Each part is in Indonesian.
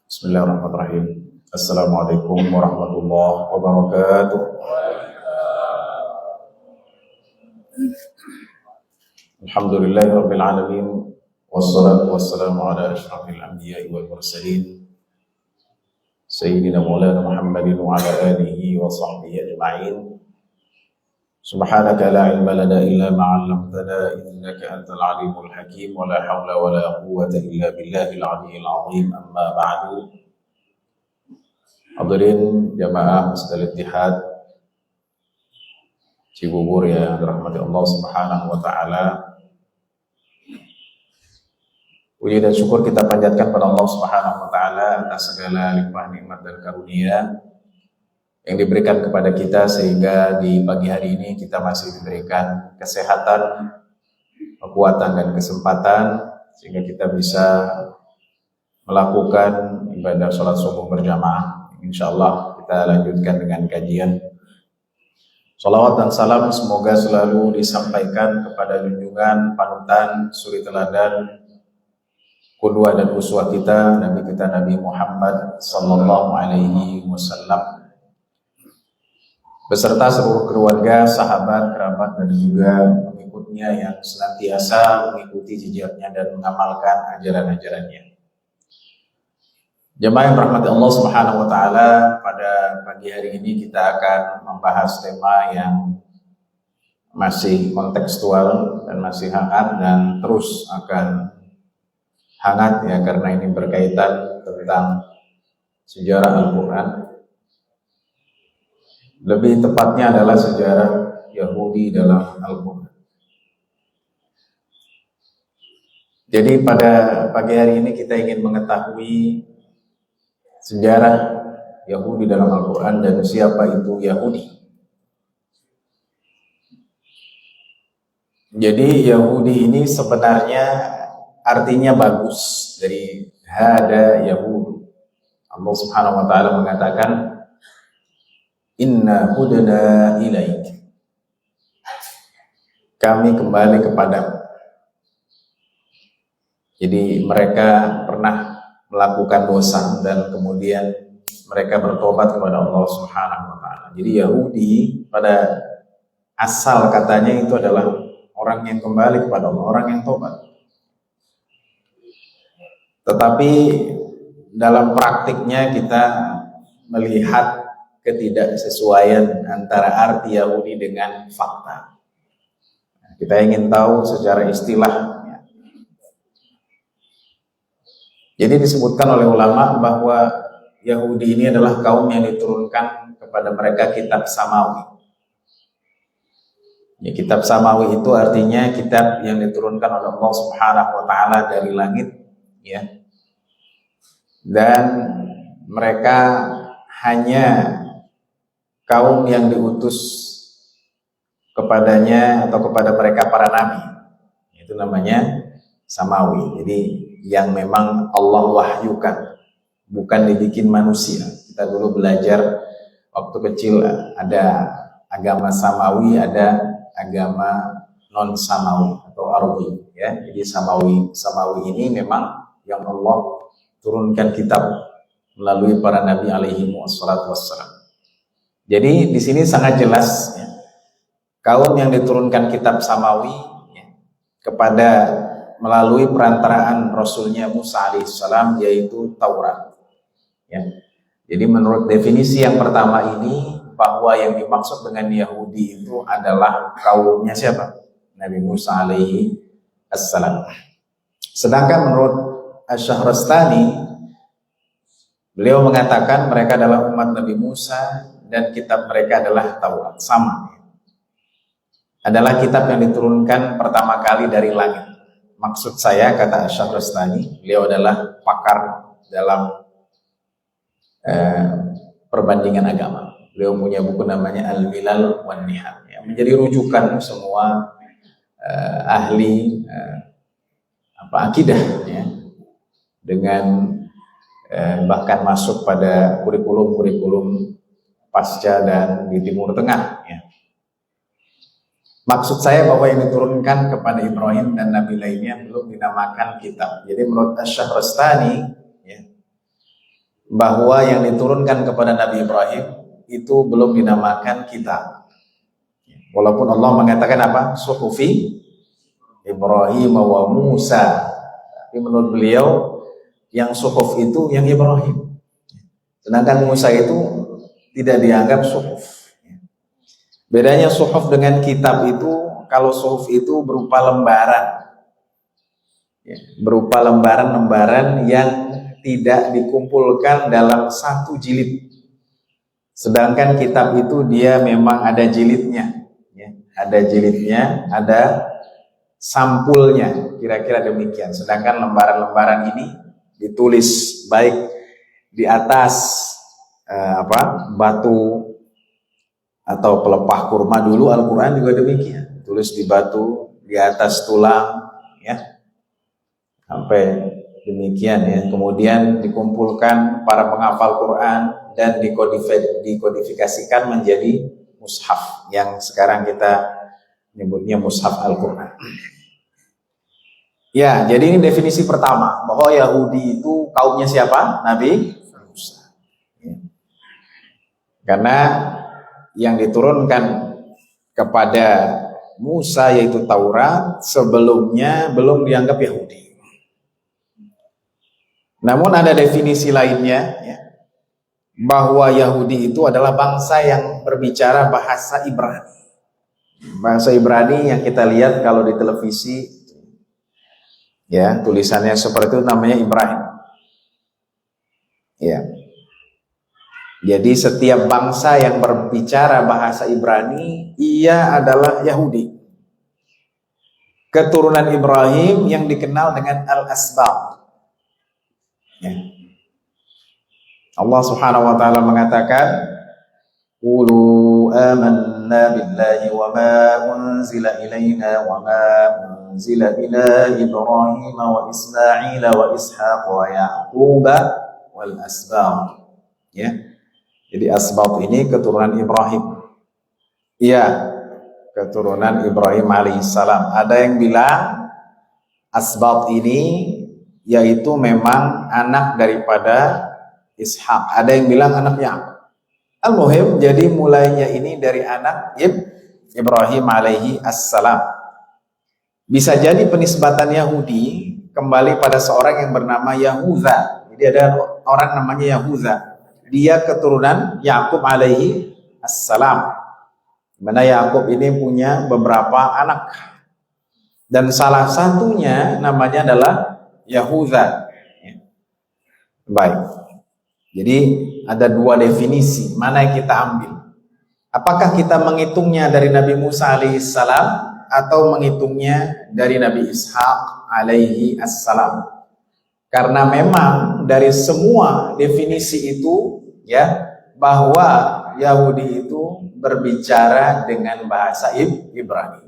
Bismillahirrahmanirrahim. Assalamualaikum warahmatullahi wabarakatuh. Alhamdulillahirabbil alamin wassalatu wassalamu ala asyrafil anbiya'i wal mursalin sayyidina Maulana Muhammadin wa ala alihi wa sahbihi ajma'in. Subhanaka la ilma lana illa ma 'allamtana innaka antal alimul hakim wa la haula wa la quwwata illa billahil aliyyil azim. Amma ba'du. Hadirin jamaah Masjidil Ittihad Cibubur yang dirahmati Allah Subhanahu wa taala. Puji dan syukur kita panjatkan pada Allah Subhanahu wa taala atas segala limpah nikmat dan karunia yang diberikan kepada kita sehingga di pagi hari ini kita masih diberikan kesehatan, kekuatan dan kesempatan sehingga kita bisa melakukan ibadah sholat subuh berjamaah. Insyaallah kita lanjutkan dengan kajian. Salawat dan salam semoga selalu disampaikan kepada junjungan, panutan, suri teladan, qudwah dan uswah kita, Nabi kita Nabi Muhammad sallallahu alaihi wasallam, beserta seluruh keluarga, sahabat, kerabat dan juga pengikutnya yang senantiasa mengikuti jejaknya dan mengamalkan ajaran-ajarannya. Jemaah yang rahmati Allah Subhanahu wa taala, pada pagi hari ini kita akan membahas tema yang masih kontekstual dan masih hangat dan terus akan hangat ya, karena ini berkaitan tentang sejarah Al-Quran. Lebih tepatnya adalah sejarah Yahudi dalam Al-Quran. Jadi pada pagi hari ini kita ingin mengetahui sejarah Yahudi dalam Al-Quran dan siapa itu Yahudi. Jadi Yahudi ini sebenarnya artinya bagus, dari hada Yahud. Allah Subhanahu wa taala mengatakan inna hudna ilaik, kami kembali kepadamu. Jadi mereka pernah melakukan dosa dan kemudian mereka bertobat kepada Allah Subhanahu wa taala. Jadi Yahudi pada asal katanya itu adalah orang yang kembali kepada Allah, orang yang tobat. Tetapi dalam praktiknya kita melihat ketidaksesuaian antara arti Yahudi dengan fakta. Kita ingin tahu secara istilah. Jadi disebutkan oleh ulama bahwa Yahudi ini adalah kaum yang diturunkan kepada mereka kitab Samawi. Ya, kitab Samawi itu artinya kitab yang diturunkan oleh Allah Subhanahu wa taala dari langit, ya. Dan mereka hanya kaum yang diutus kepadanya atau kepada mereka para nabi. Itu namanya Samawi. Jadi yang memang Allah wahyukan, bukan dibikin manusia. Kita dulu belajar waktu kecil ada agama Samawi, ada agama non Samawi atau Arabi, ya. Jadi Samawi ini memang yang Allah turunkan kitab melalui para nabi alaihi wassalatu wassalam. Jadi di sini sangat jelas, ya, kaum yang diturunkan kitab Samawi, ya, kepada melalui perantaraan Rasulnya Musa alaihissalam, yaitu Taurat. Ya. Jadi menurut definisi yang pertama ini, bahwa yang dimaksud dengan Yahudi itu adalah kaumnya siapa? Nabi Musa alaihissalam. Sedangkan menurut Asy-Syahrastani, beliau mengatakan mereka adalah umat Nabi Musa dan kitab mereka adalah Taurat. Sama. Adalah kitab yang diturunkan pertama kali dari langit. Maksud saya, kata Asy-Syahrastani, beliau adalah pakar dalam perbandingan agama. Beliau punya buku namanya Al-Milal wan Nihal, ya, menjadi rujukan semua ahli akidah, ya, dengan bahkan masuk pada kurikulum-kurikulum pasca dan di Timur Tengah ya. Maksud saya bahwa yang diturunkan kepada Ibrahim dan nabi lainnya belum dinamakan kitab. Jadi menurut Asy-Syahrastani ya, bahwa yang diturunkan kepada Nabi Ibrahim itu belum dinamakan kitab. Walaupun Allah mengatakan apa? Suhufi Ibrahim wa Musa. Tapi menurut beliau yang suhuf itu yang Ibrahim. Sedangkan Musa itu tidak dianggap suhuf. Bedanya suhuf dengan kitab itu, kalau suhuf itu berupa lembaran. Berupa lembaran-lembaran yang tidak dikumpulkan dalam satu jilid. Sedangkan kitab itu dia memang ada jilidnya. Ada jilidnya, ada sampulnya, kira-kira demikian. Sedangkan lembaran-lembaran ini ditulis baik di atas batu atau pelepah kurma. Dulu Al-Quran juga demikian, tulis di batu, di atas tulang ya, sampai demikian ya. Kemudian dikumpulkan para penghafal Quran dan dikodifikasikan menjadi mushaf yang sekarang kita nyebutnya mushaf Al-Quran. Ya, jadi ini definisi pertama bahwa Yahudi itu kaumnya siapa? Nabi Musa. Karena yang diturunkan kepada Musa yaitu Taurat sebelumnya belum dianggap Yahudi. Namun ada definisi lainnya ya, bahwa Yahudi itu adalah bangsa yang berbicara bahasa Ibrani. Bahasa Ibrani yang kita lihat kalau di televisi ya, tulisannya seperti itu, namanya Ibrahim. Ya. Jadi setiap bangsa yang berbicara bahasa Ibrani, ia adalah Yahudi. Keturunan Ibrahim yang dikenal dengan Al-Asbaq. Ya. Allah Subhanahu wa taala mengatakan, "Qulu amanna billahi wa ma unzila ilaina wa ma unzila ila Ibrahim wa Ismail wa Ishaq wa Ya'qub wal asbaq." Ya. Jadi asbab ini keturunan Ibrahim. Iya, keturunan Ibrahim alaihissalam. Ada yang bilang asbab ini yaitu memang anak daripada Ishak. Ada yang bilang anak Ya'qub. Al-muhim, jadi mulainya ini dari anak Ibrahim alaihi assalam. Bisa jadi penisbatan Yahudi kembali pada seorang yang bernama Yahuza. Jadi ada orang namanya Yahuza. Dia keturunan Yakub alaihi assalam. Mana Yakub ini punya beberapa anak. Dan salah satunya namanya adalah Yahuza. Baik. Jadi ada dua definisi, mana yang kita ambil? Apakah kita menghitungnya dari Nabi Musa alaihissalam atau menghitungnya dari Nabi Ishaq alaihi assalam? Karena memang dari semua definisi itu ya, bahwa Yahudi itu berbicara dengan bahasa Ibrani.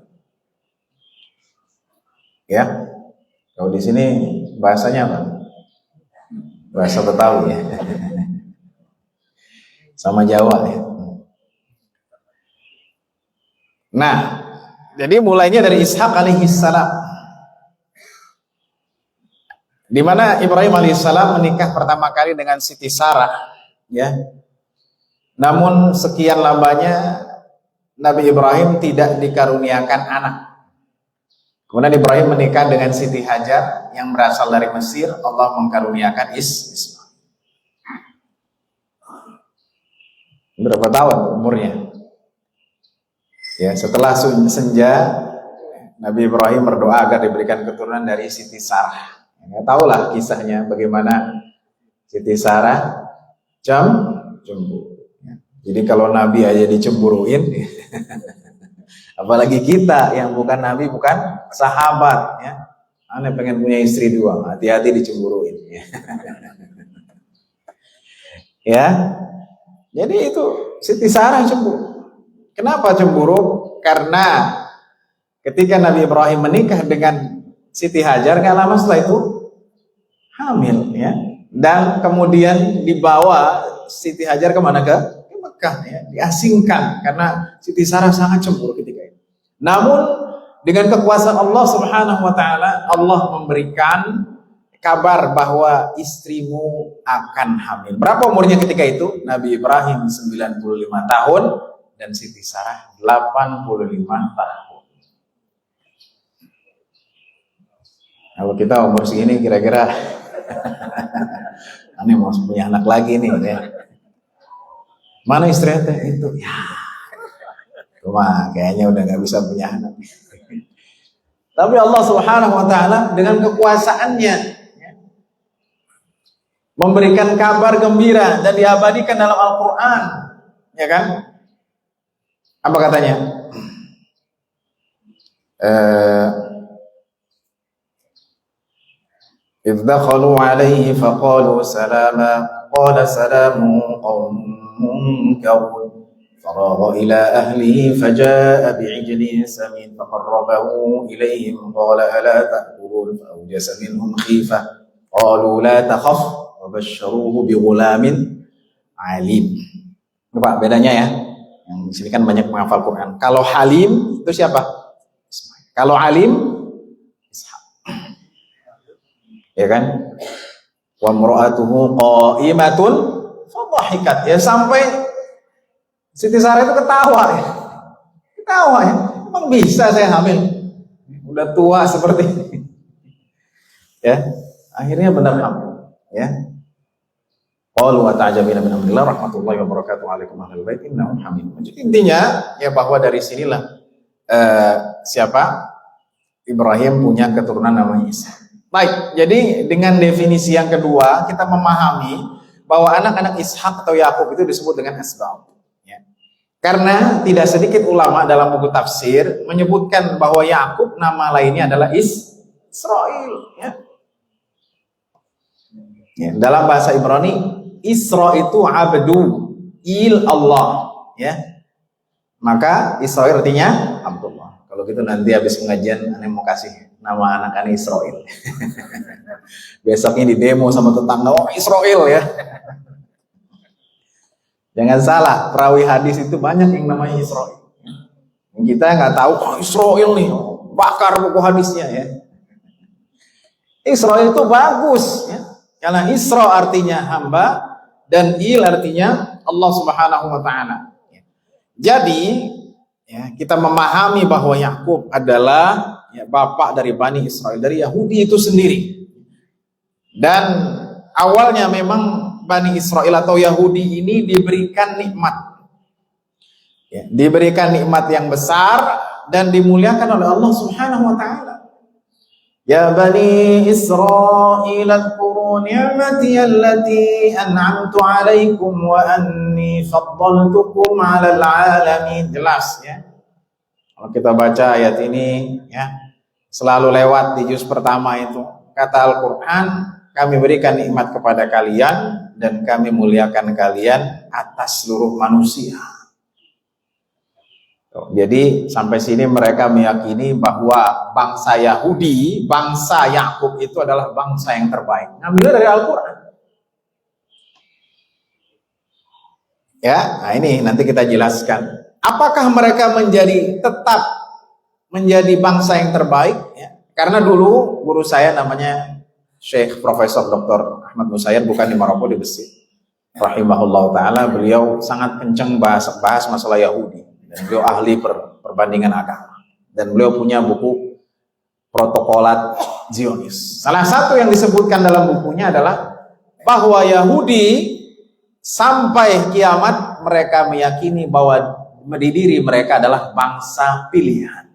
Ya. Kalau di sini bahasanya apa? Bahasa Betawi ya. Sama Jawa ya. Nah, jadi mulainya dari Ishak alaihissalam. Di mana Ibrahim alaihissalam menikah pertama kali dengan Siti Sarah, ya. Namun sekian lamanya Nabi Ibrahim tidak dikaruniakan anak. Kemudian Ibrahim menikah dengan Siti Hajar yang berasal dari Mesir. Allah mengkaruniakan Ismail. Berapa tahun umurnya? Ya, setelah senja, Nabi Ibrahim berdoa agar diberikan keturunan dari Siti Sarah. Ya, tahulah kisahnya bagaimana Siti Sarah cemburu. Ya. Jadi kalau Nabi aja dicemburuin, apalagi kita yang bukan Nabi, bukan sahabat, ya. Aneh pengen punya istri dua, hati-hati dicemburuin. Ya. Ya. Jadi itu Siti Sarah cemburu. Kenapa cemburu? Karena ketika Nabi Ibrahim menikah dengan Siti Hajar, gak lama setelah itu hamil, ya. dan kemudian dibawa Siti Hajar kemana, ke Mekah, ya, diasingkan karena Siti Sarah sangat cemburu ketika itu. Namun dengan kekuasaan Allah Subhanahu wa taala, Allah memberikan kabar bahwa istrimu akan hamil. Berapa umurnya ketika itu? Nabi Ibrahim 95 tahun dan Siti Sarah 85 tahun. Kalau kita umur segini kira-kira aneh mau punya anak lagi nih ya. Mana istrinya itu? Ya, cuma kayaknya udah nggak bisa punya anak. Tapi Allah Subhanahu wa taala dengan kekuasaannya ya, memberikan kabar gembira dan diabadikan dalam Al-Qur'an, ya kan? Apa katanya? إذ دخلوا عليه فقالوا سلاما قال سلام قوم منكرون فراغ إلى أهله فجاء بعجل سمين فقربه إليهم قال ألا تأكلون فأوجس منهم خيفة قالوا لا تخف وبشروه بغلام عليم. Pak, bedanya ya. Yang di sini kan banyak menghafal Quran. Kalau Halim itu siapa? Kalau Alim ya kan, wa mar'atuhu qa'imatun fadhahikat, ya sampai Siti Sarah itu ketawa ya. Emang bisa saya hamil udah tua seperti ini ya, akhirnya benar hamil ya. Qalu wa ta'jabina min amrillah rahmatullahi wa barakatuhu alaikum ahlul bait innahum hamidun majid. Intinya ya bahwa dari sinilah siapa Ibrahim punya keturunan namanya Isa. Baik, jadi dengan definisi yang kedua kita memahami bahwa anak-anak Ishak atau Yakub itu disebut dengan asbab. Ya. Karena tidak sedikit ulama dalam buku tafsir menyebutkan bahwa Yakub nama lainnya adalah Israel. Ya. Ya, dalam bahasa Ibrani Isra itu abdu il Allah. Ya. Maka Israel artinya Abdullah. Kalau gitu nanti habis pengajian aneh mau kasih nama anak-anak Israel. Besoknya di demo sama tetangga, oh Israel ya. Jangan salah, perawi hadis itu banyak yang namanya Israel. Kita nggak tahu, oh Israel nih, bakar buku hadisnya ya. Israel itu bagus ya. Karena Isra artinya hamba dan Il artinya Allah Subhanahu wa taala. Jadi ya, kita memahami bahwa Yakub adalah ya, bapak dari Bani Israel, dari Yahudi itu sendiri. Dan awalnya memang Bani Israel atau Yahudi ini diberikan nikmat, ya, diberikan nikmat yang besar dan dimuliakan oleh Allah Subhanahu wa taala. Ya Bani Israil adhkuru ni'mati allati an'amtu 'alaikum wa anni faddaltukum 'alal 'alamin. Jelas ya. Kalau kita baca ayat ini ya, selalu lewat di juz pertama itu kata Al-Qur'an, kami berikan nikmat kepada kalian dan kami muliakan kalian atas seluruh manusia. Jadi sampai sini mereka meyakini bahwa bangsa Yahudi, bangsa Yakub itu adalah bangsa yang terbaik. Ngambilnya dari Al-Qur'an. Ya, nah ini nanti kita jelaskan. Apakah mereka tetap menjadi bangsa yang terbaik? Ya. Karena dulu guru saya namanya Syekh Profesor Dr. Ahmad Musayyad, bukan di Maroko, di Besir. Rahimahullah ta'ala, beliau sangat kencang bahas masalah Yahudi. Dan beliau ahli perbandingan agama. Dan beliau punya buku Protokolat Zionis. Salah satu yang disebutkan dalam bukunya adalah bahwa Yahudi sampai kiamat mereka meyakini bahwa di diri mereka adalah bangsa pilihan.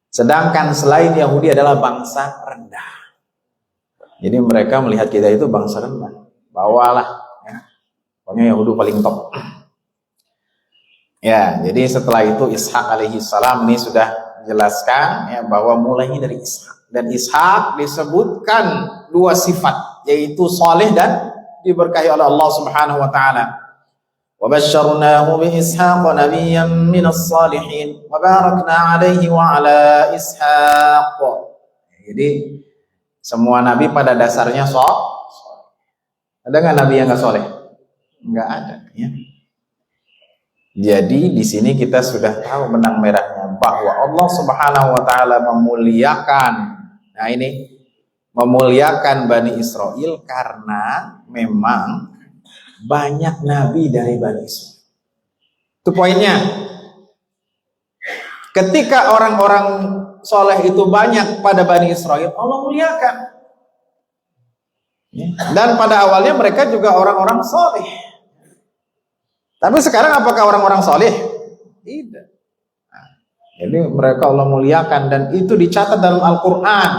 Sedangkan selain Yahudi adalah bangsa rendah. Jadi mereka melihat kita itu bangsa rendah. Bawalah. Ya. Pokoknya Yahudi paling top. Ya, jadi setelah itu Ishak alaihi salam ini sudah jelaskan ya, bahwa mulainya dari Ishak. Dan Ishak disebutkan dua sifat, yaitu soleh dan diberkahi oleh Allah Subhanahu wa taala. Wa basyarnahu bi Ishaq nabiyyan minas salihin wa barakna alaihi wa ala Ishaq. Jadi semua nabi pada dasarnya soleh. Ada nggak nabi yang nggak soleh? Nggak ada. Ya. Jadi di sini kita sudah tahu benang merahnya bahwa Allah Subhanahu Wa Taala memuliakan. Nah ini memuliakan Bani Israel karena memang banyak nabi dari Bani Israel. Itu poinnya. Ketika orang-orang soleh itu banyak pada Bani Israel, Allah muliakan. Dan pada awalnya mereka juga orang-orang soleh. Tapi sekarang apakah orang-orang soleh? Tidak. Nah, jadi mereka Allah muliakan dan itu dicatat dalam Al-Quran.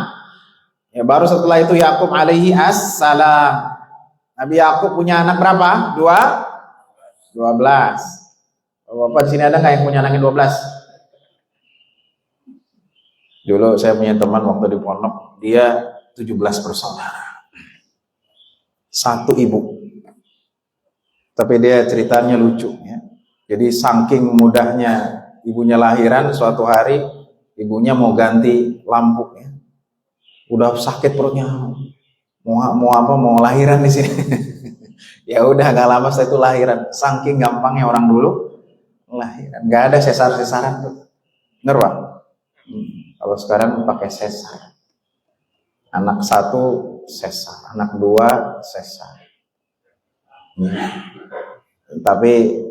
Ya, baru setelah itu Yakub alaihi assalam. Nabi Yakub punya anak berapa? 12. Bapak di sini ada nggak yang punya anaknya 12? Dulu saya punya teman waktu di pondok, dia 17 bersaudara. Satu ibu. Tapi dia ceritanya lucu ya. Jadi saking mudahnya ibunya lahiran, suatu hari ibunya mau ganti lampu ya. Udah sakit perutnya. Mau lahiran di sini. Ya udah gak lama setelah itu lahiran. Saking gampangnya orang dulu lahiran. Gak ada sesar-sesaran tuh. Bener Pak? Kalau sekarang pakai sesar. Anak 1 sesar, anak 2 sesar. Tapi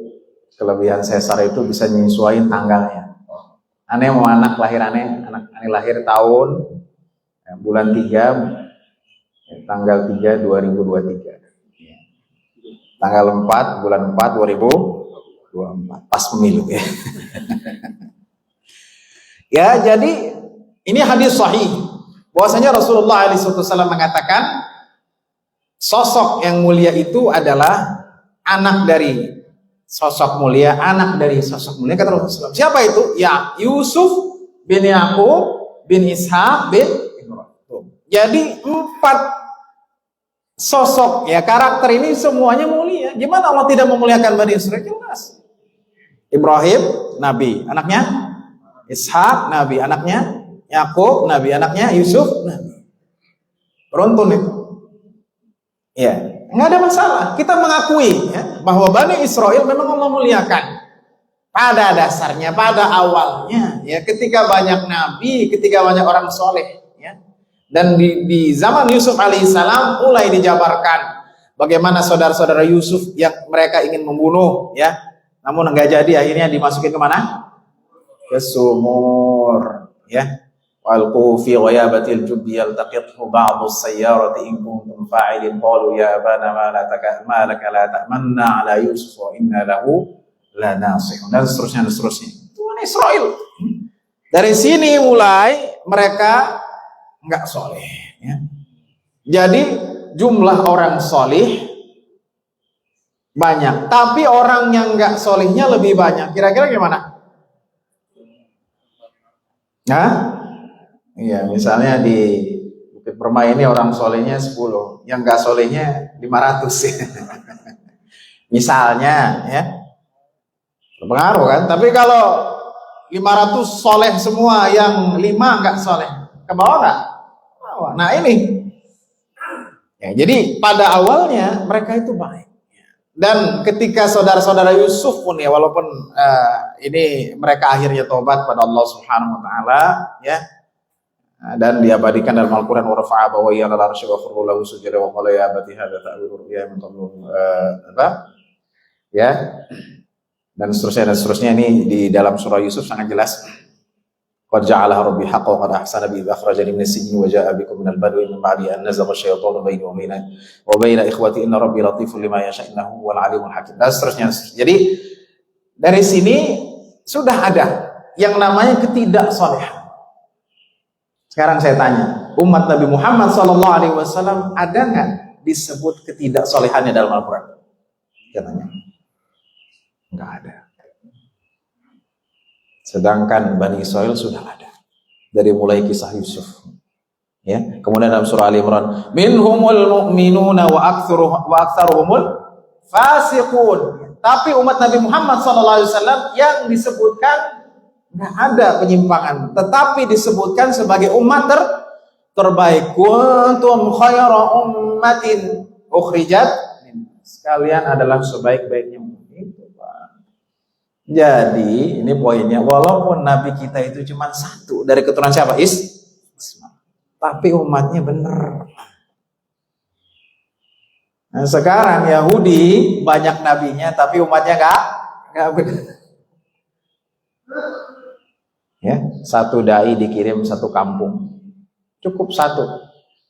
kelebihan sesar itu bisa menyesuaikan tanggalnya. Aneh mau anak lahirannya, anak aneh lahir tahun bulan 3 tanggal 3 2023. Tanggal 4 bulan 4 2024 pas pemilu ya. Ya, jadi ini hadis sahih bahwasanya Rasulullah SAW mengatakan sosok yang mulia itu adalah anak dari sosok mulia, anak dari sosok mulia, kata Rasulullah. Siapa itu? Ya, Yusuf bin Yakub bin Ishak bin Ibrahim. Jadi 4 sosok ya, karakter ini semuanya mulia. Gimana Allah tidak memuliakan Bani Israil? Jelas. Ibrahim nabi, anaknya Ishak nabi, anaknya Yakub nabi, anaknya Yusuf nabi. Beruntun itu. Ya, nggak ada masalah. Kita mengakui ya, bahwa Bani Israil memang Allah muliakan. Pada dasarnya, pada awalnya, ya, ketika banyak nabi, ketika banyak orang soleh, ya, dan di zaman Yusuf alaihissalam mulai dijabarkan bagaimana saudara-saudara Yusuf yang mereka ingin membunuh, ya, namun nggak jadi, akhirnya dimasukin kemana? Ke sumur, ya. Walqu fi ghayabatil jubbi yaltaqithu ba'du as-sayyarati in kuntum fa'ilin qalu ya abana ma laka la ta'manna ala Yusuf wa inna lahu lanasihun, dan seterusnya. Tuhan Israel. Dari sini mulai mereka enggak soleh ya. Jadi jumlah orang soleh banyak, tapi orang yang enggak solehnya lebih banyak. Kira-kira gimana? Nah, iya, misalnya di Bukit Permai ini orang solehnya 10, yang enggak solehnya 500. Misalnya ya, berpengaruh kan. Tapi kalau 500 soleh semua, yang 5 enggak soleh, ke bawah enggak? Bawah. Nah ini ya, jadi pada awalnya mereka itu baik. Dan ketika saudara-saudara Yusuf pun ya, walaupun ini mereka akhirnya tobat pada Allah Subhanahu Wa Taala ya, dan diabadikan dalam Al-Quran, wa rafa'a abawayhi 'alal 'arsy wa kharru lahu sujada wa qala ya abati hadza ta'wilu ru'ya min qablu, ya, dan seterusnya ini di dalam surah Yusuf sangat jelas. Qad ja'alaha rabbi haqqan wa qad ahsana bi idh akhrajani minas sijni wa ja'a bikum minal badwi min ba'di an nazagha asy-syaitanu baini wa baina ikhwati inna rabbi latifun lima yasha innahu huwal alimul hakim, dan seterusnya. Jadi dari sini sudah ada yang namanya ketidaksolehan. Sekarang saya tanya, umat Nabi Muhammad SAW ada nggak disebut ketidaksolehannya dalam Al-Quran? Katanya nggak ada. Sedangkan Bani Israel sudah ada dari mulai kisah Yusuf. Ya, kemudian dalam surah Ali Imran, minhumul mu'minuna wa aktsaruhumul fasiqun. Tapi umat Nabi Muhammad SAW yang disebutkan nggak ada penyimpangan, tetapi disebutkan sebagai umat terbaik. Kuntum khayra ummatin ukhrijat sekalian adalah sebaik-baiknya umat. Itu, Pak. Jadi ini poinnya, walaupun Nabi kita itu cuma satu dari keturunan siapa? Ismail, tapi umatnya bener. Nah, sekarang Yahudi banyak nabinya, tapi umatnya nggak bener. Ya, satu dai dikirim satu kampung, cukup satu,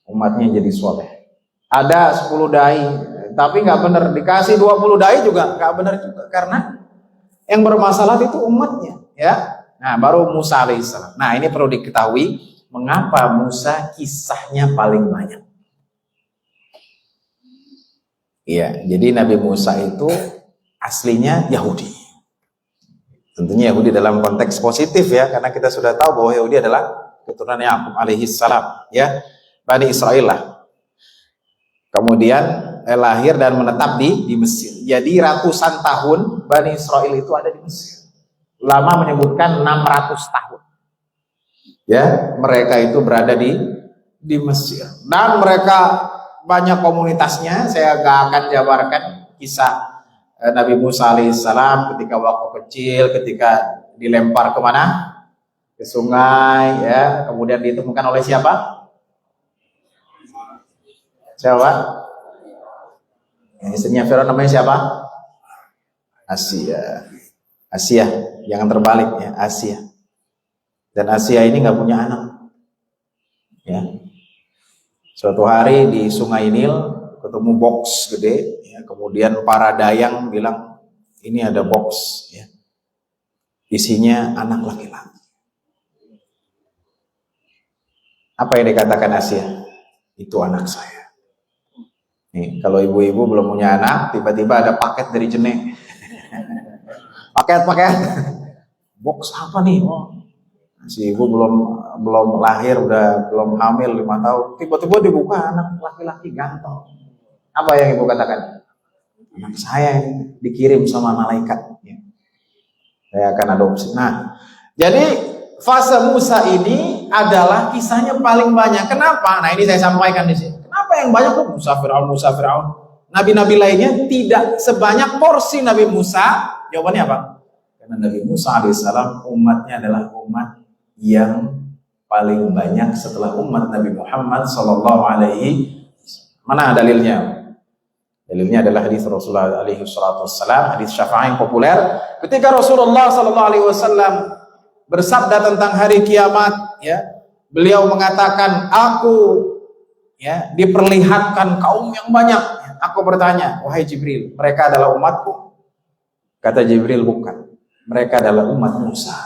umatnya jadi soleh. Ada 10 dai, tapi nggak bener, dikasih 20 dai juga nggak bener juga, karena yang bermasalah itu umatnya, ya. Nah, baru Musa alaihissalam. Nah, ini perlu diketahui mengapa Musa kisahnya paling banyak. Iya, jadi Nabi Musa itu aslinya Yahudi. Tentunya Yahudi dalam konteks positif ya, karena kita sudah tahu bahwa Yahudi adalah keturunan Yakub alaihissalam, ya, Bani Israel lah. Kemudian lahir dan menetap di Mesir. Jadi ratusan tahun Bani Israel itu ada di Mesir. Ulama menyebutkan 600 tahun. Ya, mereka itu berada di Mesir. Dan mereka banyak komunitasnya. Saya gak akan jabarkan kisah Nabi Musa alaihissalam ketika waktu kecil, ketika dilempar kemana? Ke sungai, ya. Kemudian ditemukan oleh siapa? Siapa? Istrinya Firaun namanya siapa? Asia. Asia, jangan terbalik ya, Asia. Dan Asia ini nggak punya anak. Ya. Suatu hari di Sungai Nil ketemu box gede, ya. Kemudian para dayang bilang ini ada box, ya. Isinya anak laki-laki. Apa yang dikatakan Asia? Itu anak saya. Nih, kalau ibu-ibu belum punya anak, tiba-tiba ada paket dari Jenek. paket box apa nih? Oh, si ibu belum lahir, udah belum hamil 5 tahun, tiba-tiba dibuka anak laki-laki ganteng. Apa yang ibu katakan? Anak saya ini dikirim sama malaikat, ya. Saya akan adopsi. Nah, jadi fase Musa ini adalah kisahnya paling banyak. Kenapa? Nah, ini saya sampaikan di sini. Kenapa yang banyak tuh Musa Firaun? Nabi-nabi lainnya tidak sebanyak porsi Nabi Musa. Jawabannya apa? Karena Nabi Musa alaihissalam umatnya adalah umat yang paling banyak setelah umat Nabi Muhammad sallallahu alaihi. Mana dalilnya? Dalilnya adalah hadis Rasulullah alaihi wassalam, hadis syafa'i yang populer. Ketika Rasulullah sallallahu alaihi wasallam bersabda tentang hari kiamat, ya, beliau mengatakan, aku, ya, diperlihatkan kaum yang banyak. Aku bertanya, wahai Jibril, mereka adalah umatku? Kata Jibril, bukan. Mereka adalah umat Musa.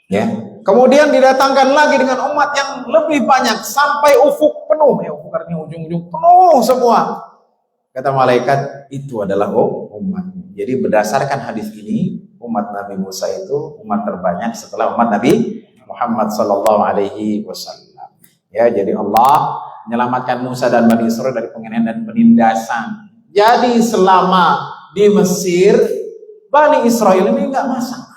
Ya. Kemudian didatangkan lagi dengan umat yang lebih banyak sampai ufuk penuh. Ya, ufuk artinya ujung-ujung penuh semua. Kata malaikat, itu adalah umat. Jadi berdasarkan hadis ini, umat Nabi Musa itu umat terbanyak setelah umat Nabi Muhammad sallallahu alaihi wasallam. Ya, jadi Allah menyelamatkan Musa dan Bani Israil dari penganiayaan dan penindasan. Jadi selama di Mesir, Bani Israil ini enggak masalah.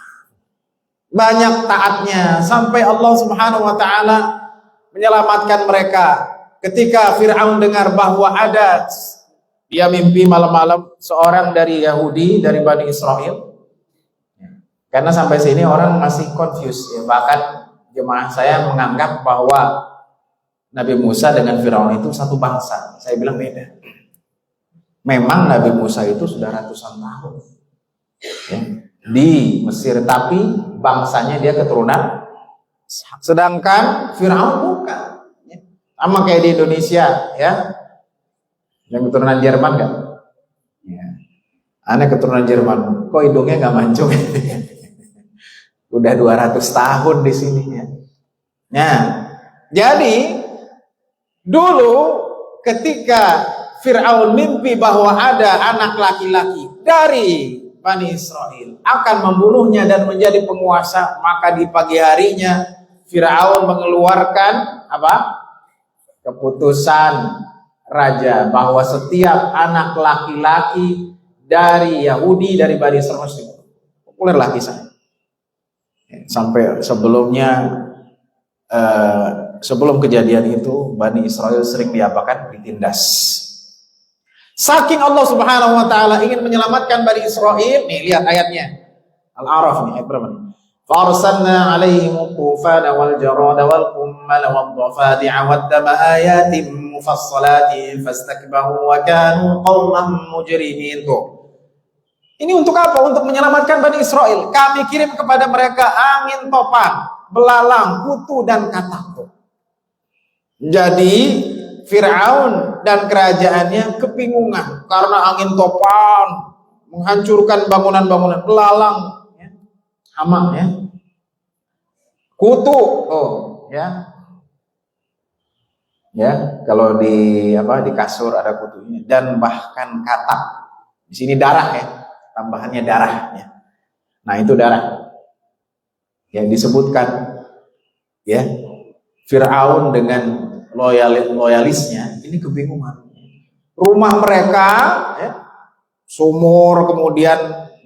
Banyak taatnya sampai Allah Subhanahu wa taala menyelamatkan mereka. Ketika Firaun dengar bahwa ada, dia mimpi malam-malam seorang dari Yahudi dari Bani Israil. Karena sampai sini orang masih confused, ya. Bahkan jemaah saya menganggap bahwa Nabi Musa dengan Firaun itu satu bangsa. Saya bilang beda. Memang Nabi Musa itu sudah ratusan tahun, ya, di Mesir, tapi bangsanya dia keturunan. Sedangkan Firaun bukan, ya. Sama kayak di Indonesia, ya, yang keturunan Jerman kan? Ya. Aneh keturunan Jerman, kok hidungnya nggak mancung? Udah 200 tahun di sini, ya. Nah, jadi dulu ketika Firaun mimpi bahwa ada anak laki-laki dari Bani Israel akan membunuhnya dan menjadi penguasa, maka di pagi harinya Firaun mengeluarkan apa? Keputusan raja bahwa setiap anak laki-laki dari Yahudi dari Bani Israel mesti dibunuh. Populer lah kisahnya. Sampai sebelumnya sebelum kejadian itu Bani Israel sering diapakan? Ditindas. Saking Allah Subhanahu wa taala ingin menyelamatkan Bani Israil, nih lihat ayatnya. Al-A'raf nih, ayat berapa nih? Farsalna 'alaihim tufana wal jarada wal qummal wad dhafadi'a wad dama ayatin mufassalatin fastakbaru wa kanu qauman mujrimin. Ini untuk apa? Untuk menyelamatkan Bani Israil. Kami kirim kepada mereka angin topan, belalang, kutu dan katak. Jadi Fir'aun dan kerajaannya kebingungan karena angin topan menghancurkan bangunan-bangunan, belalang, ya, hama, ya, kutu, kalau di kasur ada kutunya, dan bahkan katak. Di sini darah, ya, tambahannya darah, ya. Nah itu darah yang disebutkan, ya. Fir'aun dengan loyalisnya ini kebingungan. Rumah mereka, ya, sumur, kemudian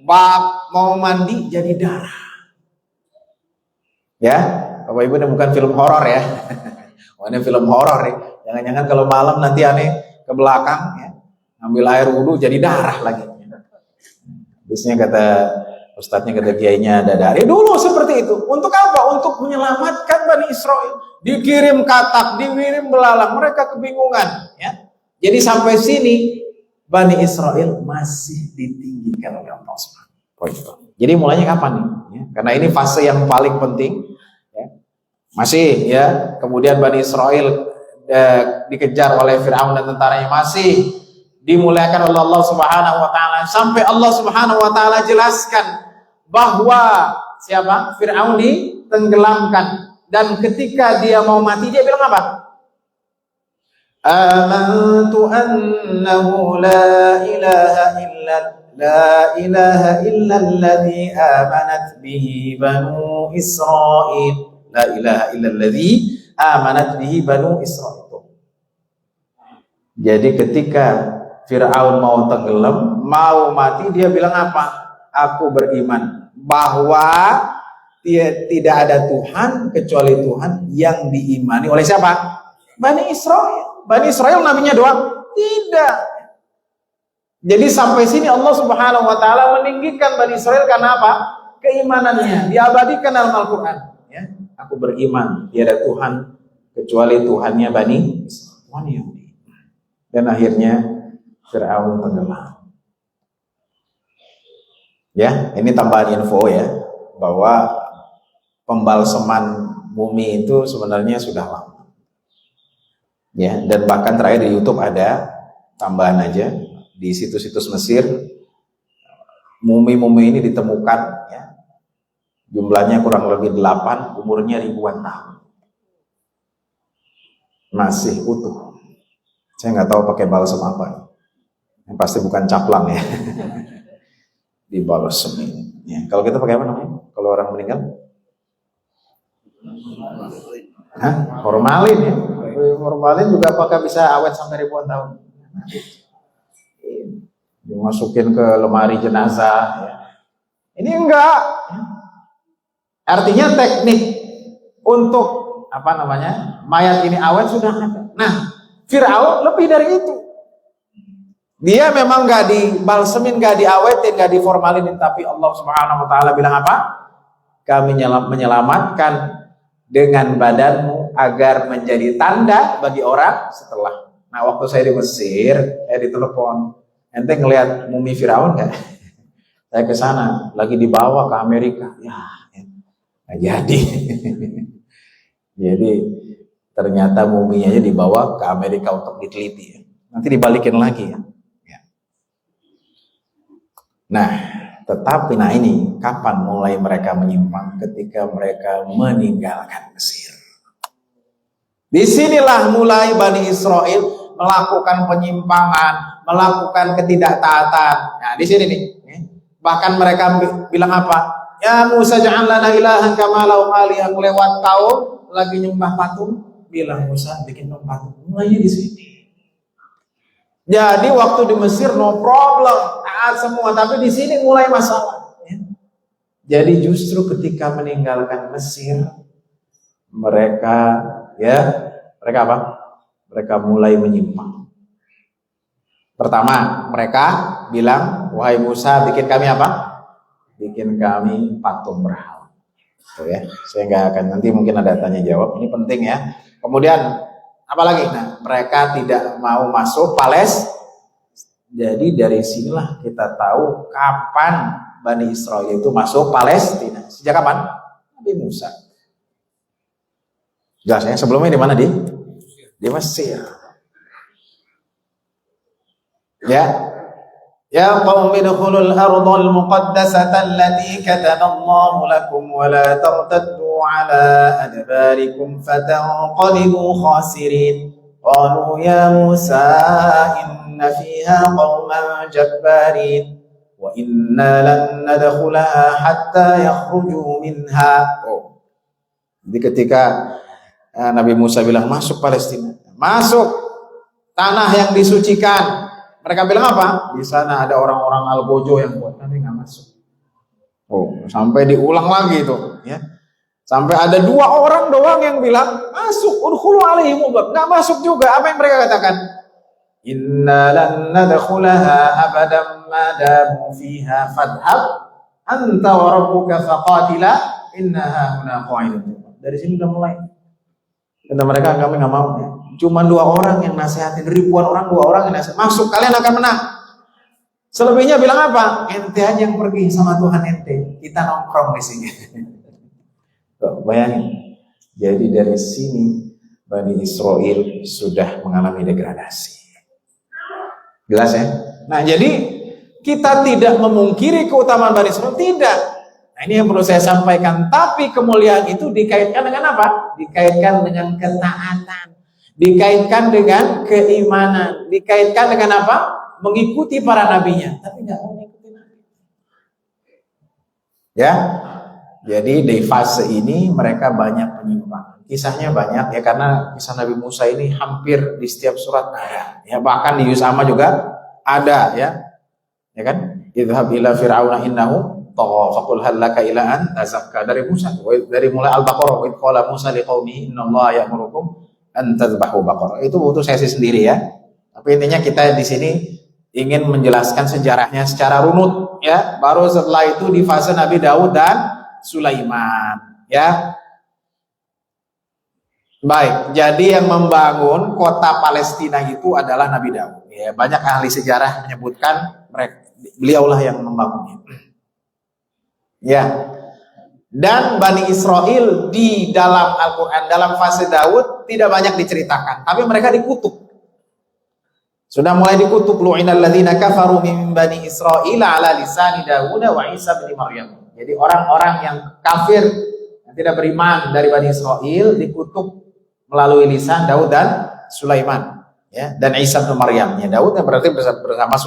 bak, mau mandi jadi darah. Ya, Bapak Ibu, ini bukan film horor, ya. Ini film horor, ya. Jangan-jangan kalau malam nanti aneh ke belakang, ya, ambil air wudhu jadi darah lagi. Biasanya kata ustadznya, kata kiainya, ada dari dulu seperti itu. Untuk apa? Untuk menyelamatkan Bani Israil. Dikirim katak, dikirim belalang, mereka kebingungan, ya. Jadi sampai sini Bani Israil masih ditinggikan oleh Allah Subhanahu. Jadi mulainya kapan nih? Ya, karena ini fase yang paling penting, ya. Masih, ya. Kemudian Bani Israil dikejar oleh Fir'aun dan tentaranya, masih dimuliakan oleh Allah Subhanahu wa taala sampai Allah Subhanahu wa taala jelaskan bahwa siapa? Fir'aun ditenggelamkan, dan ketika dia mau mati dia bilang apa? Amantu annahu la ilaha illa alladhi amanat bihi banu Israil. La ilaha illa alladhi amanat bihi banu Israil. Jadi ketika Fir'aun mau tenggelam, mau mati, dia bilang apa? Aku beriman bahwa tidak ada Tuhan kecuali Tuhan yang diimani oleh siapa? Bani Israil. Bani Israil nabinya doang? Tidak. Jadi sampai sini Allah Subhanahu wa taala meninggikan Bani Israil karena apa? Keimanannya diabadikan dalam Al-Qur'an, ya. Aku beriman tiada Tuhan kecuali Tuhannya Bani Israil. Dan akhirnya Fir'aun tenggelam. Ya, ini tambahan info, ya, bahwa pembalseman mumi itu sebenarnya sudah lama. Ya, dan bahkan terakhir di YouTube ada tambahan aja di situs-situs Mesir, mumi-mumi ini ditemukan, ya. Jumlahnya kurang lebih 8, umurnya ribuan tahun. Masih utuh. Saya nggak tahu pakai balsam apa. Yang pasti bukan caplang, ya. Dibalsemin. Ya. Kalau kita pakai apa namanya? Kalau orang meninggal? Formalin, ya. Formalin juga apakah bisa awet sampai ribuan tahun? Dimasukin ke lemari jenazah, ya. Ini enggak. Artinya teknik untuk mayat ini awet sudah ada. Nah, Fir'aun lebih dari itu. Dia memang nggak dibalsemin, nggak diawetin, nggak diformalin, tapi Allah Subhanahu wa taala bilang apa? Kami menyelamatkan dengan badanmu agar menjadi tanda bagi orang setelah. Nah, waktu saya di Mesir, saya ditelepon, ente ngelihat mumi Firaun nggak? Saya ke sana, lagi dibawa ke Amerika. Ya, nggak jadi. Jadi ternyata muminya dibawa ke Amerika untuk diteliti, ya. Nanti dibalikin lagi, ya. Nah, tetapi ini kapan mulai mereka menyimpang? Ketika mereka meninggalkan Mesir. Disinilah mulai Bani Israil melakukan penyimpangan, melakukan ketidaktaatan. Nah, di sini nih. Bahkan mereka bilang apa? Ya Musa, ja'al lana ilahan kama lahum alihah. Lewat tahun lagi nyembah patung, bilang Musa bikin patung. Mulainya di sini. Jadi waktu di Mesir no problem, taat semua, tapi di sini mulai masalah, ya. Jadi justru ketika meninggalkan Mesir, mereka apa? Mereka mulai menyimpang. Pertama, mereka bilang, wahai Musa, bikin kami apa? Bikin kami patung berhala. Tuh ya, saya nggak akan, nanti mungkin ada tanya jawab, ini penting ya. Kemudian apalagi? Nah, mereka tidak mau masuk Palestina. Jadi dari sinilah kita tahu kapan Bani Israel itu masuk Palestina. Sejak kapan? Nabi Musa. Jelasnya sebelumnya di mana? Di Mesir. Ya. Ya qaumi dukhulul ardhal muqaddasata allati kataballahu lakum wa la tartaddu ala adbarikum fatanqalibu khasirin. Qalu ya Musa inna fiha qauman jabbarin wa inna lan nadkhulaha hatta yakhruju minha. Jadi ketika Nabi Musa bilang masuk Palestina, masuk tanah yang disucikan, mereka bilang apa? Di sana ada orang-orang Algojo yang buat kami nggak masuk. Sampai diulang lagi itu, ya. Sampai ada 2 orang doang yang bilang masuk, udkhulu alaihim nggak masuk juga. Apa yang mereka katakan? Inna lan nadkhulaha abadan ma damu fiha fadhhab anta wa rabbuka faqatila innaha huna qa'idun. Dari sini udah mulai. Kata mereka kami nggak mau. Cuma 2 orang yang nasihatin, ribuan orang 2 orang yang nasihatin. Masuk, kalian akan menang. Selebihnya bilang apa? Ente aja yang pergi sama Tuhan ente. Kita nongkrong di sini. Bayangin. Jadi dari sini Bani Israel sudah mengalami degradasi. Jelas ya? Nah, jadi kita tidak memungkiri keutamaan Bani Israel, tidak. Nah, ini yang perlu saya sampaikan. Tapi kemuliaan itu dikaitkan dengan apa? Dikaitkan dengan ketaatan, dikaitkan dengan keimanan, dikaitkan dengan apa? Mengikuti para nabinya. Tapi nggak mau mengikuti nabi. Ya, jadi di fase ini mereka banyak penyimpangan. Kisahnya banyak ya, karena kisah Nabi Musa ini hampir di setiap surat ada. Ya, bahkan di Yusama juga ada ya. Ya kan? Idhab ila fir'auna innahu faqul hal laka ila an tazakka, dari Musa, dari mulai Al-Baqarah, wa qala Musa liqaumihi innallaha ya'murukum an tadhbahu baqarah. Itu butuh sesi sendiri ya. Tapi intinya kita di sini ingin menjelaskan sejarahnya secara runut ya. Baru setelah itu di fase Nabi Daud dan Sulaiman ya. Baik, jadi yang membangun kota Palestina itu adalah Nabi Daud ya. Banyak ahli sejarah menyebutkan beliaulah yang membangunnya. Ya, dan Bani Israel di dalam Al-Quran, dalam fase Daud tidak banyak diceritakan, tapi mereka dikutuk. Sudah mulai dikutuk. Lu'inal ladzina kafaru min Bani Israel ala lisani Dawud wa Isa bin Maryam. Jadi orang-orang yang kafir, yang tidak beriman dari Bani Israel dikutuk melalui lisan Daud dan Sulaiman, ya, dan Isa bin Maryam. Ya, Daud yang berarti bersama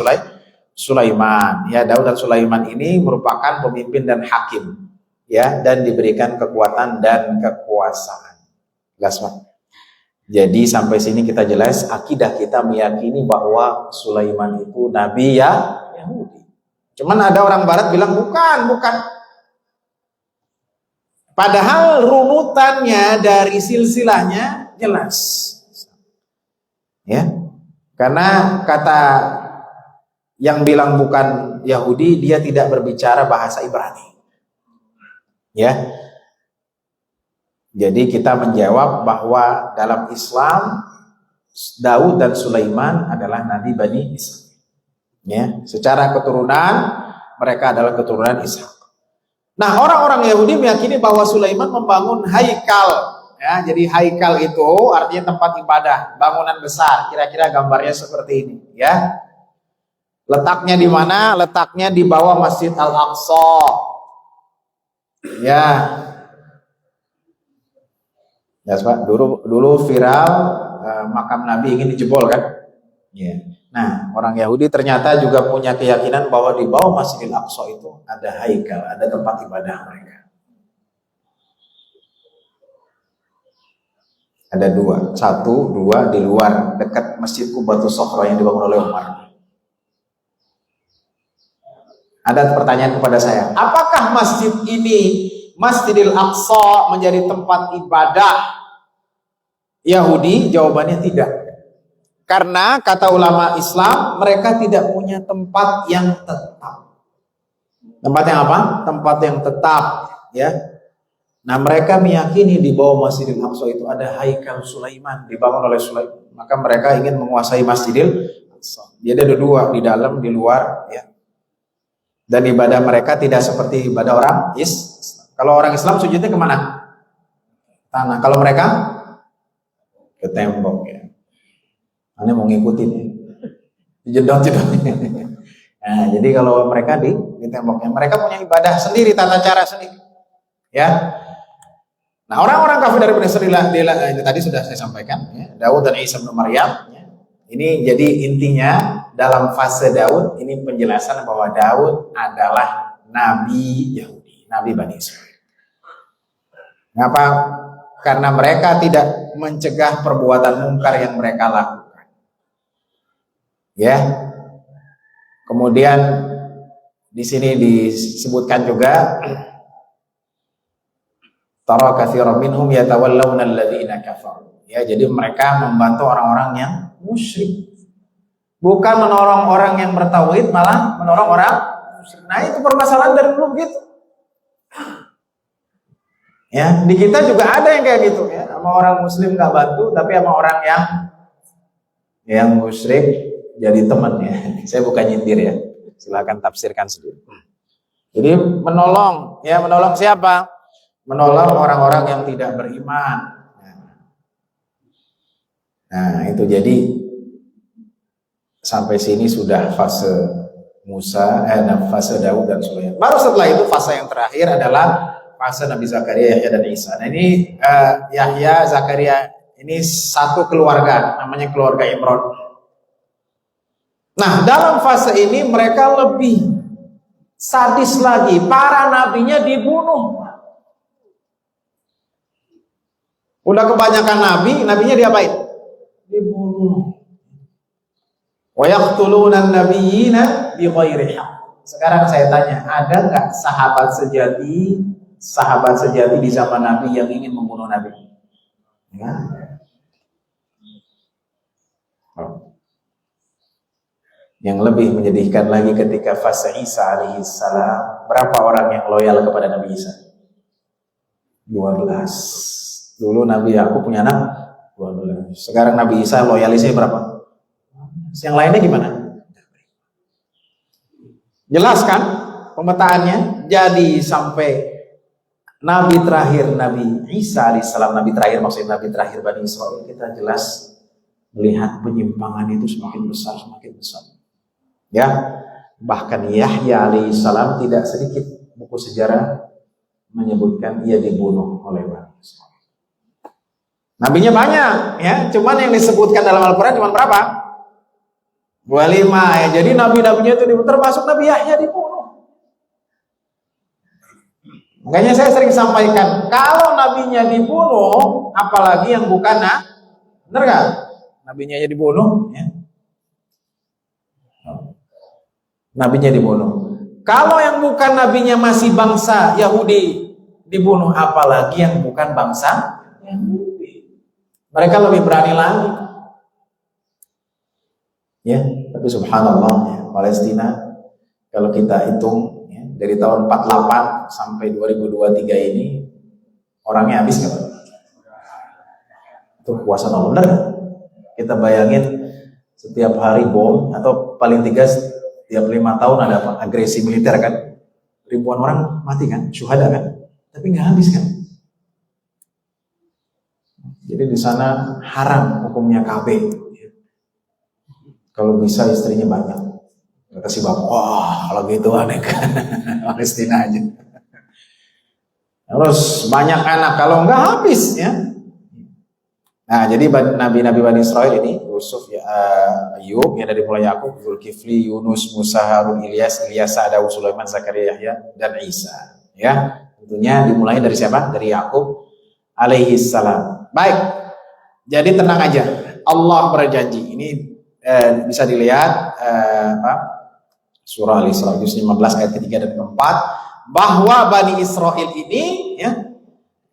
Sulaiman, ya. Daud dan Sulaiman ini merupakan pemimpin dan hakim, ya, dan diberikan kekuatan dan kekuasaan. Jelas, Pak? Jadi sampai sini kita jelas, akidah kita meyakini bahwa Sulaiman itu nabi ya Yahudi. Cuman ada orang Barat bilang bukan. Padahal runutannya dari silsilahnya jelas, ya. Karena kata yang bilang bukan Yahudi, dia tidak berbicara bahasa Ibrani. Ya. Jadi kita menjawab bahwa dalam Islam Daud dan Sulaiman adalah nabi Bani Israel. Ya, secara keturunan mereka adalah keturunan Ishak. Nah, orang-orang Yahudi meyakini bahwa Sulaiman membangun haikal. Ya, jadi haikal itu artinya tempat ibadah, bangunan besar. Kira-kira gambarnya seperti ini, ya. Letaknya di mana? Letaknya di bawah Masjid Al-Aqsa. Ya. Ya, Pak, dulu viral makam Nabi ingin dijebol kan? Ya. Nah, orang Yahudi ternyata juga punya keyakinan bahwa di bawah Masjidil Aqsa itu ada haikal, ada tempat ibadah mereka. Ada 2, 1, 2 di luar dekat Masjid Qubatus Sokhra yang dibangun oleh Umar. Ada pertanyaan kepada saya, apakah masjid ini, Masjidil Aqsa, menjadi tempat ibadah Yahudi? Jawabannya tidak. Karena kata ulama Islam, mereka tidak punya tempat yang tetap. Tempat yang apa? Tempat yang tetap, ya. Nah, mereka meyakini di bawah Masjidil Aqsa itu ada Haikal Sulaiman dibangun oleh Sulaiman. Maka mereka ingin menguasai Masjidil Aqsa. Jadi ada dua, di dalam, di luar, ya. Dan ibadah mereka tidak seperti ibadah orang Islam. Kalau orang Islam sujudnya kemana? Tanah. Kalau mereka ke tembok, ya. Anda mau ngikutin, ya. Jedot-jedot. Nah, jadi kalau mereka di temboknya, mereka punya ibadah sendiri, tata cara sendiri, ya. Nah, orang-orang kafir dari Bani Israil ini tadi sudah saya sampaikan, ya. Daud dan Isa bin Maryam, ya. Ini jadi intinya dalam fase Daud ini penjelasan bahwa Daud adalah nabi Yahudi, nabi Bani Israil. Kenapa? Karena mereka tidak mencegah perbuatan mungkar yang mereka lakukan, ya. Kemudian di sini disebutkan juga tara katsiran minhum yatawallawna alladziina kafaru. Ya, jadi mereka membantu orang-orang yang musyrik. Bukan menolong orang yang bertauhid, malah menolong orang musyrik. Nah, itu permasalahan dari dulu begitu. Ya, di kita juga ada yang kayak gitu, ya. Sama orang muslim nggak bantu, tapi sama orang yang musyrik jadi teman, ya. Saya bukan nyindir, ya. Silakan tafsirkan sendiri. Jadi menolong, ya, menolong siapa? Menolong orang-orang yang tidak beriman. Nah, itu jadi sampai sini sudah fase fase Daud dan Sulaiman. Baru setelah itu fase yang terakhir adalah fase Nabi Zakaria, Yahya dan Isa. Nah, ini Yahya, Zakaria ini satu keluarga, namanya keluarga Imran. Nah, dalam fase ini mereka lebih sadis lagi. Para nabinya dibunuh. Udah kebanyakan nabinya diapain? Dibunuh. Wa yaqtuluna an-nabiyyina bighairi haqq. Sekarang saya tanya, ada nggak sahabat sejati di zaman Nabi yang ingin membunuh Nabi? Ya. Yang lebih menyedihkan lagi ketika fase Isa alaihissalam, berapa orang yang loyal kepada Nabi Isa? 12. Dulu Nabi Yakub punya anak 12. Sekarang Nabi Isa loyalisnya berapa? Yang lainnya gimana? Jelas kan pemetaannya? Jadi sampai Nabi terakhir, Nabi Isa alaihissalam, Nabi terakhir maksudnya Nabi terakhir Bani Israil, kita jelas melihat penyimpangan itu semakin besar, semakin besar. Ya, bahkan Yahya alaihissalam tidak sedikit buku sejarah menyebutkan ia dibunuh oleh Bani Israil. Nabinya banyak, ya, cuman yang disebutkan dalam Al-Quran cuma berapa? 25, ya. Jadi nabi-nabinya itu dibunuh, termasuk Nabi Yahya dibunuh. Makanya saya sering sampaikan, kalau nabinya dibunuh, apalagi yang bukan benar gak? Nabinya aja dibunuh, ya. Nabinya dibunuh. Kalau yang bukan nabinya masih bangsa Yahudi dibunuh, apalagi yang bukan bangsa Yahudi. Mereka lebih berani lagi. Ya, tapi subhanallah, ya, Palestina kalau kita hitung, ya, dari tahun 48 sampai 2023 ini orangnya habis nggak? Itu kuasa Allah, benar. Kita bayangin setiap hari bom, atau paling tiga tiap 5 tahun ada agresi militer kan, ribuan orang mati kan, syuhada kan, tapi nggak habis kan. Jadi di sana haram hukumnya KB. Kalau bisa istrinya banyak, kasih bapak, wah kalau gitu aneh kan, Palestina aja. Terus banyak anak, kalau nggak habis, ya. Nah, jadi nabi-nabi Bani Israil ini, Yusuf, ya, Ayub, yang dari mulai Yakub, Zulkifli, Yunus, Musa, Harun, Ilyas, Daud, Sulaiman, Zakaria, Yahya, dan Isa. Ya, tentunya dimulai dari siapa? Dari Yakub alaihissalam. Baik, jadi tenang aja. Allah berjanji. Ini bisa dilihat surah Al-Isra juz 15 ayat ketiga dan keempat, bahwa Bani Israil ini, ya,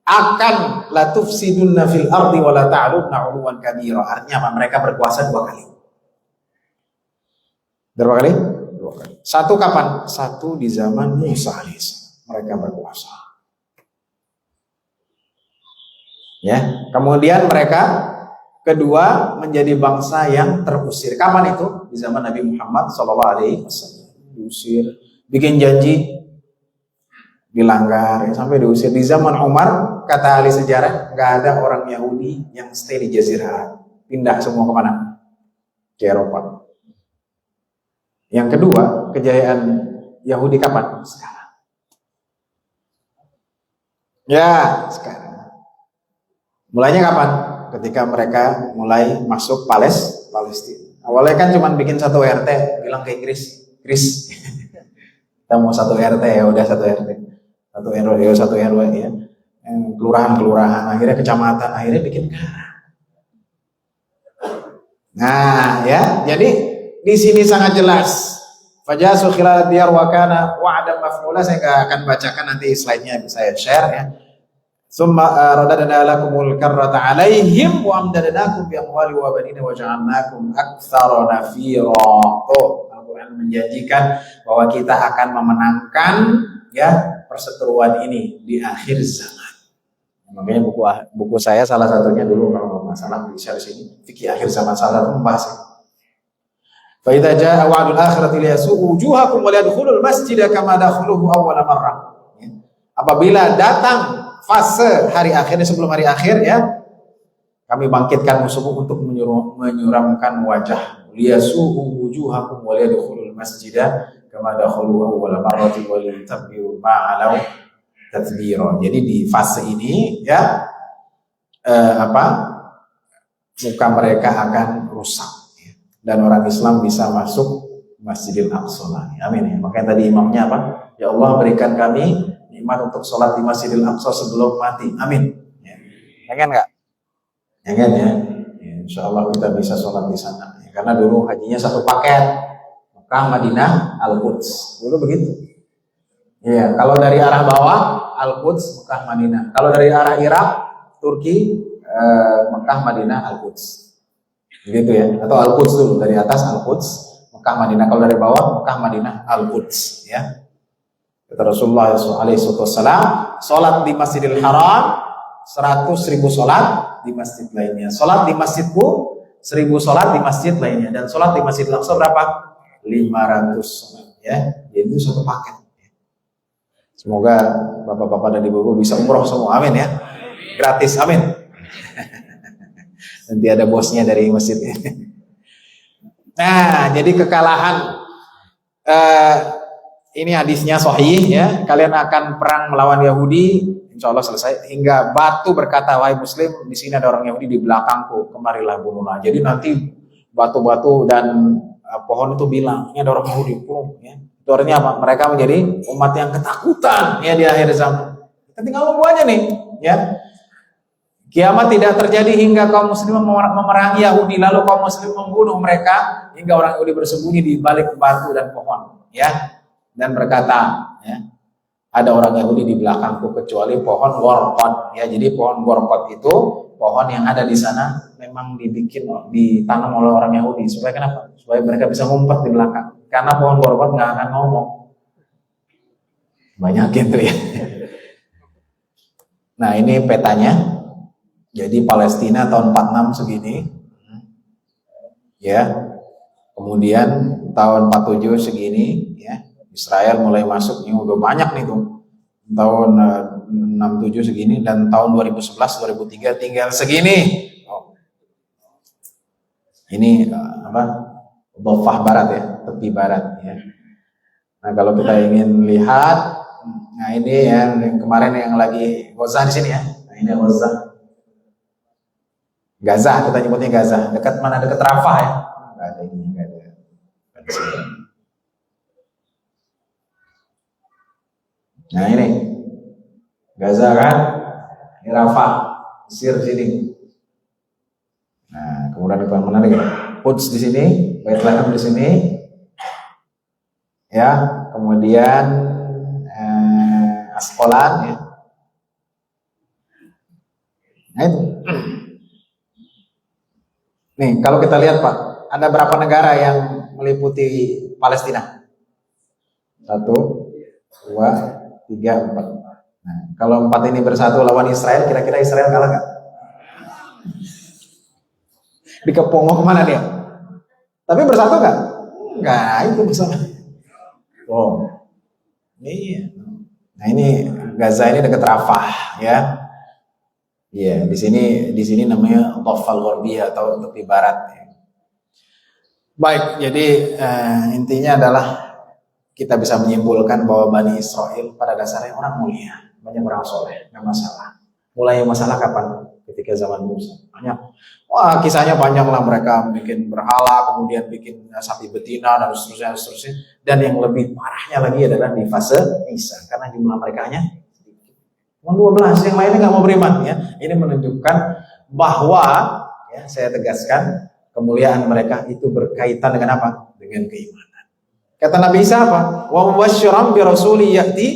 akan la tufsidunna fil ardi wa la ta'lunna 'uluwan kabira. Artinya apa? Mereka berkuasa dua kali. Berapa kali? Dua kali. Satu kapan? Satu di zaman Musa alaihissalam. Mereka berkuasa. Ya, kemudian mereka kedua menjadi bangsa yang terusir. Kapan itu? Di zaman Nabi Muhammad SAW. Diusir, bikin janji, dilanggar, ya, sampai diusir. Di zaman Umar, kata ahli sejarah, nggak ada orang Yahudi yang stay di Jazirah Arab. Pindah semua kemana? Ke Eropa. Yang kedua, kejayaan Yahudi kapan? Sekarang. Ya, sekarang. Mulainya kapan? Ketika mereka mulai masuk Palestina. Awalnya kan cuma bikin satu RT, bilang ke Inggris, Chris, kita mau satu RT, ya udah satu RT, satu RW, ya satu RW, ya, kelurahan, akhirnya kecamatan, akhirnya bikin negara. Nah, ya, jadi di sini sangat jelas. Fajasu khilal diyar wa kana wa'dan maf'ula. Saya nggak akan bacakan, nanti slide-nya saya share, ya. Summa radadna lakumul karrata alaihim wa amdadnakum bi amwali wa banina wa ja'alnakum aktsara nafira. Tuh, Al-Qur'an menjanjikan bahwa kita akan memenangkan, ya, perseteruan ini di akhir zaman. Makanya buku saya salah satunya dulu, kalau masalah di share sini, fikih akhir zaman, salah satu membahas. Fa idza jaa wa'dul akhirati liyasu'u wujuhakum wa yadkhulul masjida kama dakhuluhu awwala marrah. Apabila datang fase hari akhir, sebelum hari akhir, ya, kami bangkitkan musuhmu untuk menyuramkan wajah. Liyasu'u wujuhakum wa yadkhulul masjida kama dakhuluhu awwala marrati wa litabbiru ma'alau tatbira. Jadi di fase ini, ya, muka mereka akan rusak, ya, dan orang Islam bisa masuk Masjidil Aqsa. Amin, ya. Makanya tadi imamnya apa? Ya Allah, berikan kami nikmat untuk sholat di Masjidil Aqsa sebelum mati. Amin. Ya. Pengen nggak? Pengen, ya. Ya, insya Allah kita bisa sholat di sana. Ya, karena dulu hajinya satu paket, Mekah, Madinah, Al-Quds. Dulu begitu. Ya, kalau dari arah bawah Al-Quds, Mekah, Madinah. Kalau dari arah Irak, Turki, Mekah, Madinah, Al-Quds. Begitu, ya. Atau Al-Quds dulu, dari atas Al-Quds, Mekah, Madinah. Kalau dari bawah Mekah, Madinah, Al-Quds, ya. Kata Rasulullah SAW, sholat di Masjidil Haram 100.000 sholat di masjid lainnya. Sholat di masjidku 1.000 sholat di masjid lainnya. Dan sholat di Masjidil Aqsa berapa? 500 sholat, ya. Jadi itu satu paket. Semoga bapak-bapak dan ibu-ibu bisa umroh semua, amin, ya. Gratis, amin. Nanti ada bosnya dari masjidnya. Nah, jadi kekalahan, ini hadisnya sahih, ya. Kalian akan perang melawan Yahudi, insya Allah selesai. Hingga batu berkata, wahai Muslim, di sini ada orang Yahudi di belakangku, kemarilah bunuhlah. Jadi nanti batu-batu dan pohon itu bilang, ini ada orang Yahudi, bunuh, ya. Itu artinya apa? Mereka menjadi umat yang ketakutan, ya, di akhir zaman. Kita tinggal nunggu aja nih, ya. Kiamat tidak terjadi hingga kaum muslim memerangi Yahudi, lalu kaum muslim membunuh mereka hingga orang Yahudi bersembunyi di balik batu dan pohon, ya. Dan berkata, ya, ada orang Yahudi di belakangku kecuali pohon gorkot, ya. Jadi pohon gorkot itu pohon yang ada di sana memang ditanam oleh orang Yahudi. Supaya kenapa? Supaya mereka bisa ngumpet di belakang. Karena pohon gorkot nggak akan ngomong. Banyak gitu, ya. Nah, ini petanya. Jadi Palestina tahun 46 segini, ya. Kemudian tahun 47 segini, ya. Israel mulai masuk, ini udah banyak nih tuh. Tahun 67 segini, dan tahun 2011 2003 tinggal segini. Oh. Ini Dhofah Barat, ya, tepi barat, ya. Nah, kalau kita ingin lihat, nah ini ya, yang kemarin yang lagi Gaza di sini, ya. Nah, ini Gaza, kita nyebutnya Gaza. Dekat mana? Dekat Rafah, ya. Nggak ada ini, nggak ada. Nah, ini Gaza, kan? Ini Rafah, Mesir sini. Nah, kemudian yang menarik, ya. Quds di sini, Bethlehem di sini, ya. Kemudian Asqalan, ya. Nah itu. Nih, kalau kita lihat Pak, ada berapa negara yang meliputi Palestina? 1, 2, 3, 4. Nah, kalau 4 ini bersatu lawan Israel, kira-kira Israel kalah nggak? Dikepung kemana dia? Tapi bersatu nggak? Nggak, itu bersama. Oh, iya. Nah ini Gaza ini dekat Rafah, ya. Iya, di sini namanya Dhafal Gharbiyah atau tepi barat. Ya. Baik, jadi intinya adalah kita bisa menyimpulkan bahwa Bani Israel pada dasarnya orang mulia, banyak orang soleh, nggak masalah. Mulai masalah kapan? Ketika zaman Musa. Banyak. Wah, kisahnya panjang lah, mereka bikin berhala, kemudian bikin sapi betina dan seterusnya. Dan yang lebih parahnya lagi adalah di fase Isa, karena jumlah mereka hanya cuma 12, yang lainnya nggak mau beriman ya. Ini menunjukkan bahwa ya, saya tegaskan kemuliaan mereka itu berkaitan dengan apa? Dengan keimanan. Kata Nabi Isa apa? Wa mubasysyiran bi rasuli ya'ti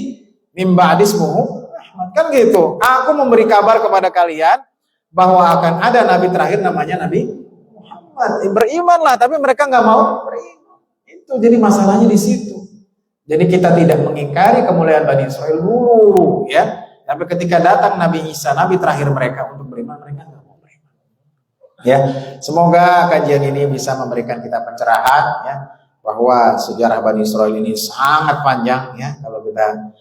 mim ba'di ismuhu Ahmad. Kan gitu. Aku memberi kabar kepada kalian bahwa akan ada nabi terakhir namanya Nabi Muhammad. Berimanlah, tapi mereka nggak mau beriman. Itu jadi masalahnya di situ. Jadi kita tidak mengingkari kemuliaan Bani Israel dulu ya. Tapi ketika datang Nabi Isa, Nabi terakhir mereka untuk beriman, mereka nggak mau beriman. Ya, semoga kajian ini bisa memberikan kita pencerahan, ya, bahwa sejarah Bani Israel ini sangat panjang, ya. Kalau kita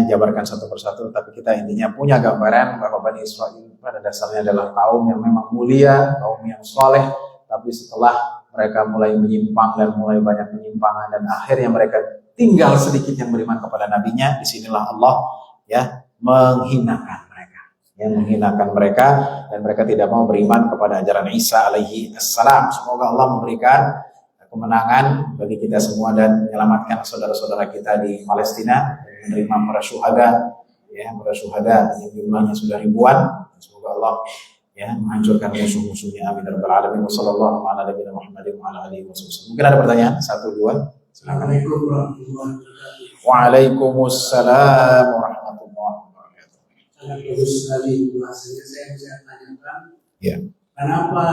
jabarkan satu persatu, tapi kita intinya punya gambaran bahwa Bani Israel pada dasarnya adalah kaum yang memang mulia, kaum yang soleh, tapi setelah mereka mulai menyimpang dan mulai banyak penyimpangan dan akhirnya mereka tinggal sedikit yang beriman kepada nabinya, disinilah Allah ya menghinakan mereka dan mereka tidak mau beriman kepada ajaran Isa alaihi assalam. Semoga Allah memberikan kemenangan bagi kita semua dan menyelamatkan saudara-saudara kita di Palestina, menerima para syuhada yang jumlahnya sudah ribuan. Semoga Allah ya menghancurkan musuh-musuhnya, amin ya rabbal alamin. Wassallallahu ala nabiyina Muhammadin wa ala alihi wasallam. Mungkin ada pertanyaan 1 2. Silakan. Waalaikumsalam warahmatullahi wabarakatuh. Sangat bagus sekali bahasanya. Saya bisa tanyakan, ya. Kenapa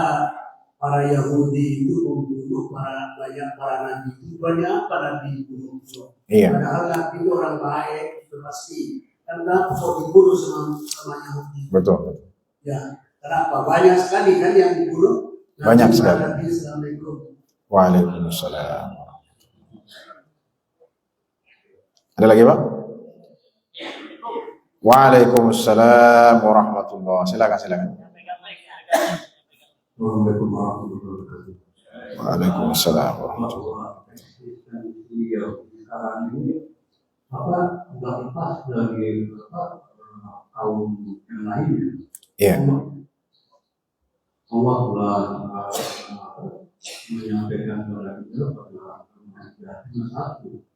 para Yahudi itu membunuh banyak para nabi itu, banyak para nabi dibunuh? Iya. Padahal nabi itu orang baik, itu pasti. Karena kok dibunuh sama Yahudi? Betul. Ya, kenapa? Banyak sekali kan yang dibunuh. Banyak sekali. Assalamualaikum. Waalaikumsalam. Ada lagi Pak? Waalaikumsalam warahmatullahi. Silakan. Waalaikumsalam warahmatullahi. Apa nggak lepas dari kaum yang lainnya? Iya. Allah telah menyampaikan kepada kita pada satu.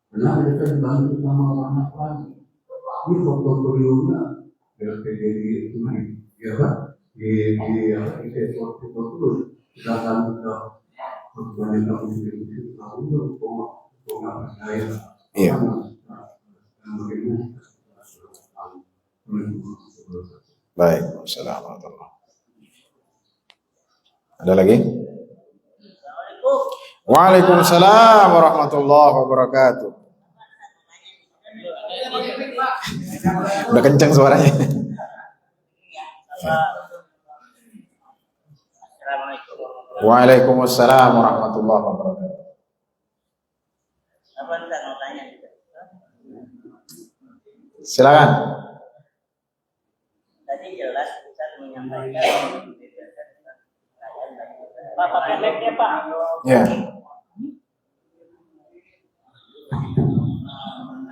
Karena mereka dibantu sama orang Nasrani. Ini portofolionya PDI itu ya kan? Di Facebook terus kita akan kebanyakan muslim tahu kok nggak percaya. Iya. Baik, assalamualaikum. Ada lagi? Waalaikumsalam warahmatullahi wabarakatuh. Udah kencang suaranya. Waalaikumsalam warahmatullahi wabarakatuh. Silakan. Tadi jelas Ustaz menyampaikan Pak pendeknya Pak. Ya.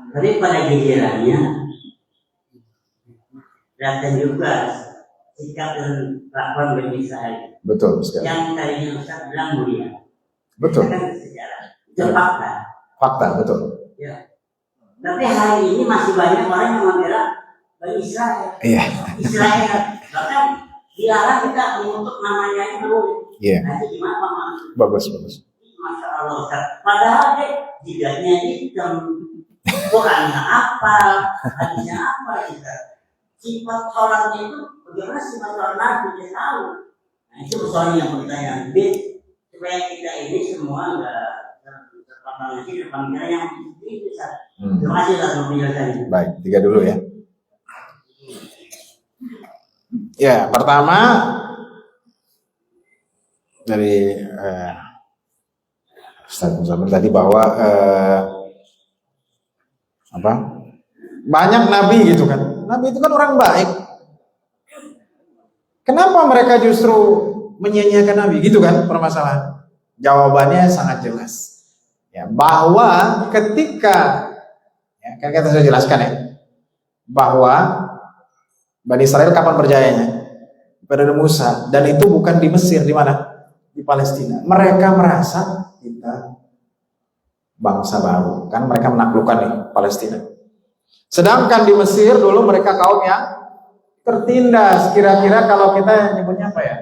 Tapi pada gilirannya datang juga sikap dan kelakuan Bani Israel. Betul sekali. Yang tadinya Ustaz bilang mulia. Betul. Itu kan sejarah. Itu fakta. Fakta, betul. Ya. Tapi hari ini masih banyak orang yang membela Bani Israel. Iya. Israel. Bahkan dilarang kita mengutuk namanya itu. Iya. Nanti gimana Pak? Bagus. Masya Allah Ustaz. Padahal jidatnya hitam. Qurannya apa? Hadisnya apa Ustaz? sifat sholatnya itu bagaimana sifat sholat Nabi dia tahu. Nah itu persoalan yang bertanya supaya kita ini semua nggak terpapar lagi pemikiran yang itu. Terima kasih atas penjelasannya. Baik, 3 dulu ya. Ya, pertama dari Ustaz Musabir tadi bahwa banyak nabi gitu kan. Nabi itu kan orang baik. Kenapa mereka justru menyia-nyiakan nabi gitu kan permasalahan? Jawabannya sangat jelas. Ya, bahwa ketika kan kita sudah jelaskan ya, bahwa Bani Israel kapan berjayanya? Pada Musa, dan itu bukan di Mesir, di mana? Di Palestina. Mereka merasa kita bangsa baru, kan mereka menaklukkan nih Palestina. Sedangkan di Mesir dulu mereka kaum yang tertindas. Kira-kira kalau kita nyebutnya apa ya?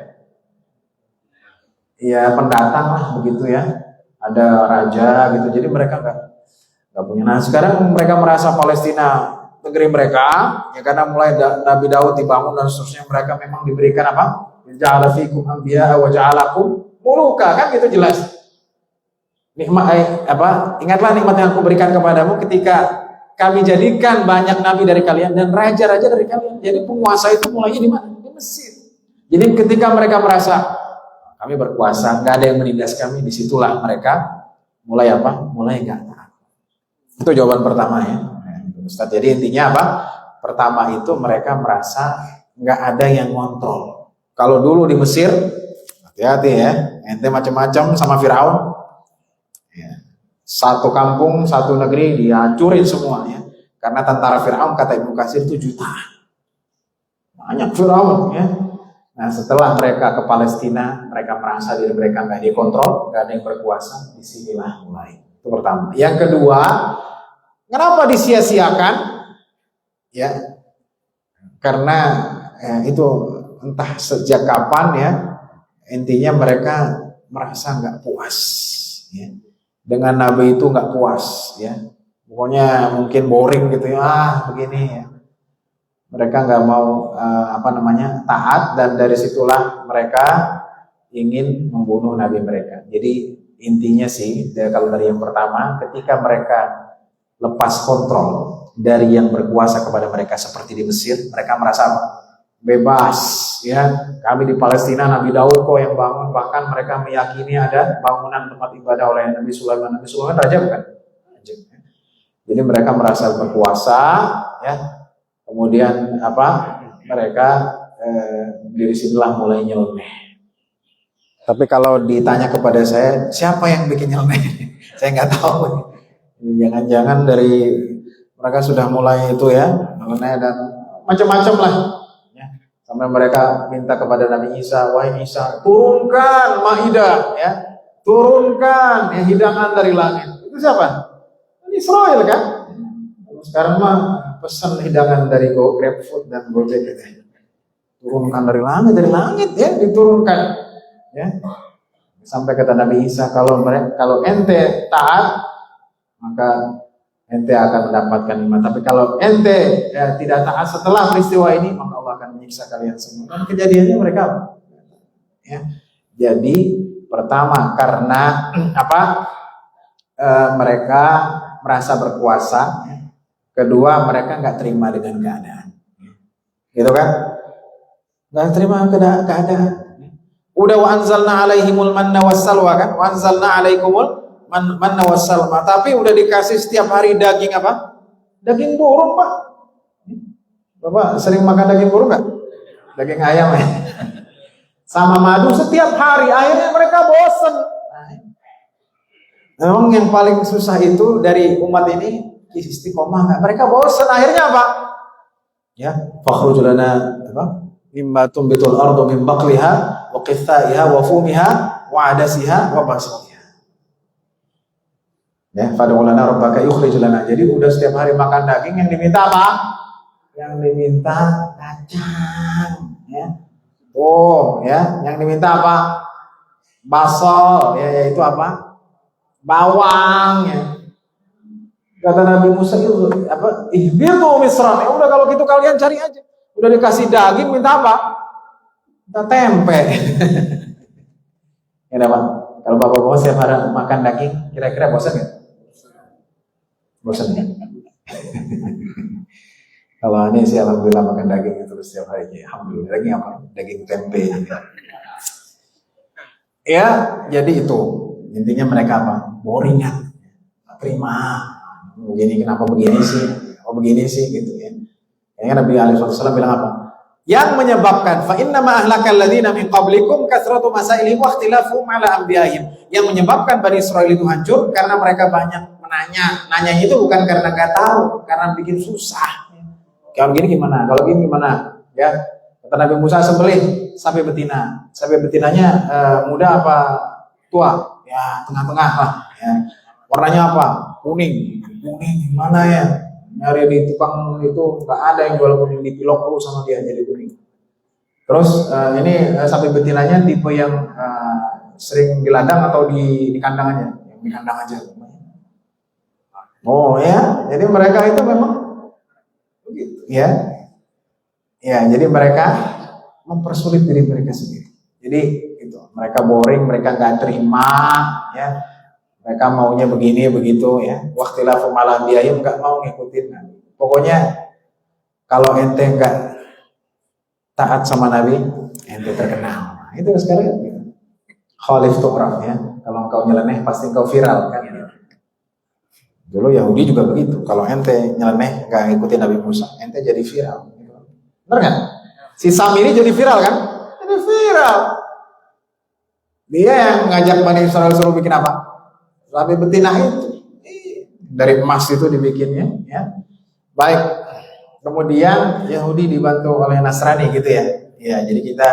Ya pendatang lah begitu ya. Ada raja gitu. Jadi mereka nggak punya. Nah sekarang mereka merasa Palestina negeri mereka, ya karena mulai Nabi Daud dibangun dan seterusnya, mereka memang diberikan apa? Ja'ala fikum anbiya wa ja'alakum muluka, kan gitu jelas. Nikmat ingatlah nikmat yang aku berikan kepadamu ketika kami jadikan banyak nabi dari kalian dan raja-raja dari kalian. Jadi penguasa itu mulainya di mana? Di Mesir. Jadi ketika mereka merasa kami berkuasa, nggak ada yang menindas kami, disitulah mereka mulai apa? Mulai nggak taat. Itu jawaban pertama ya. Ustaz. Jadi intinya apa? Pertama itu mereka merasa nggak ada yang ngontrol. Kalau dulu di Mesir, hati-hati ya, ente macam-macam sama Firaun. Ya. Satu kampung, satu negeri dihancurin semuanya. Karena tentara Firaun kata Ibnu Katsir itu jutaan. Banyak Firaun ya. Nah setelah mereka ke Palestina, mereka merasa diri mereka nggak dikontrol, nggak ada yang berkuasa. Disinilah mulai. Itu pertama. Yang kedua, kenapa disia-siakan? Ya, karena itu entah sejak kapan ya, intinya mereka merasa nggak puas. Ya. Dengan Nabi itu nggak puas. Ya, pokoknya mungkin boring gitu ya, begini ya. Mereka nggak mau taat, dan dari situlah mereka ingin membunuh Nabi mereka. Jadi intinya sih, kalau dari yang pertama, ketika mereka lepas kontrol dari yang berkuasa kepada mereka seperti di Mesir, mereka merasa bebas ya. Kami di Palestina Nabi Daud kok yang bangun, bahkan mereka meyakini ada bangunan tempat ibadah oleh Nabi Sulaiman. Nabi Sulaiman raja bukan? Jadi mereka merasa berkuasa ya. Kemudian mereka dari sinilah mulai nyeleneh. Tapi kalau ditanya kepada saya, siapa yang bikin nyeleneh? Saya nggak tahu. Jangan-jangan dari mereka sudah mulai itu ya, dan macam-macam lah ya. Sampai mereka minta kepada Nabi Isa, wahai Isa, turunkan Maidah ya, turunkan ya hidangan dari langit. Itu siapa? Israel kan? Sekarang mah pesan hidangan dari GrabFood dan Gojek gitu. Turunkan dari langit ya, diturunkan ya. Sampai kata Nabi Isa, kalau ente taat, maka ente akan mendapatkan iman. Tapi kalau ente tidak taat setelah peristiwa ini, maka Allah akan menyiksa kalian semua. Dan kejadiannya mereka ya. Jadi pertama karena mereka merasa berkuasa. Ya. Kedua mereka nggak terima dengan keadaan. Gitu kan? Nggak terima keadaan. Udah wa anzalna alaihimul manna wassalwa kan? Wa anzalna alaikumul manna wassalwa. Tapi udah dikasih setiap hari daging apa? Daging burung, Pak. Bapak sering makan daging burung nggak? Daging ayam ya. Sama madu setiap hari. Akhirnya mereka bosan. Memang yang paling susah itu dari umat ini istiqomah nggak? Mereka bosan. Akhirnya apa? Ya, fakhruj lana mimma tumbitul ardu min baqliha wa qithaiha wa fumiha wa adasiha wa basriha. Ya, fad'u lana rabbaka yukhrij lana. Jadi udah setiap hari makan daging, yang diminta apa? Yang diminta kacang, ya. Oh, ya, yang diminta apa? Basol, ya, yaitu apa? Bawang, ya. Kata Nabi Musa itu ihbitu Misra. Ya udah kalau gitu kalian cari aja. Udah dikasih daging minta apa? Minta tempe. Ya Pak. Kalau bapak-bapak setiap hari makan daging, kira-kira bosan nggak? Bosan ya? Kalau ini sih alhamdulillah makan daging terus setiap hari. Alhamdulillah. Daging apa? Daging tempe. Ya, jadi itu. Intinya mereka apa? Boring kan? Terima. Begini kenapa begini sih? Oh begini sih gitu ya. Yang Nabi alaihi wasallam bilang apa? Yang menyebabkan fa inna ma ahlakal ladzina min qablikum kathratu masailihim wa ikhtilafuhum ala anbiya'ihim. Yang menyebabkan Bani Israil itu hancur karena mereka banyak menanya. Nanyanya itu bukan karena nggak tahu, karena bikin susah. Kalau gini gimana? Kalau gini gimana? Ya, kata Nabi Musa sembelih sapi betina. Sapi betinanya muda apa tua? Ya, tengah-tengah lah. Ya. Warnanya apa? Kuning. Kuning gimana ya? Nyari di tukang itu nggak ada yang jual kuning, dipilok dulu sama dia jadi kuning. Terus ini sapi betinanya tipe yang sering di ladang atau di kandang aja? Yang di kandang aja. Oh ya, jadi mereka itu memang begitu ya. Ya, jadi mereka mempersulit diri mereka sendiri. Jadi itu mereka boring, mereka nggak terima ya. Mereka maunya begini begitu ya. Wakhtilafu malam biayim nggak mau ngikutin Nabi. Pokoknya kalau ente nggak taat sama Nabi, ente terkenal. Nah, itu sekarang khalif tuh orang ya. Kalau engkau nyeleneh pasti engkau viral kan. Dulu Yahudi juga begitu. Kalau ente nyeleneh nggak ngikutin Nabi Musa, ente jadi viral. Benar nggak? Si Samiri jadi viral kan? Jadi viral. Dia yang ngajak Bani Israil suruh bikin apa? Sapi betina itu dari emas itu dibikinnya ya. Baik. Kemudian Yahudi dibantu oleh Nasrani gitu ya. Ya, jadi kita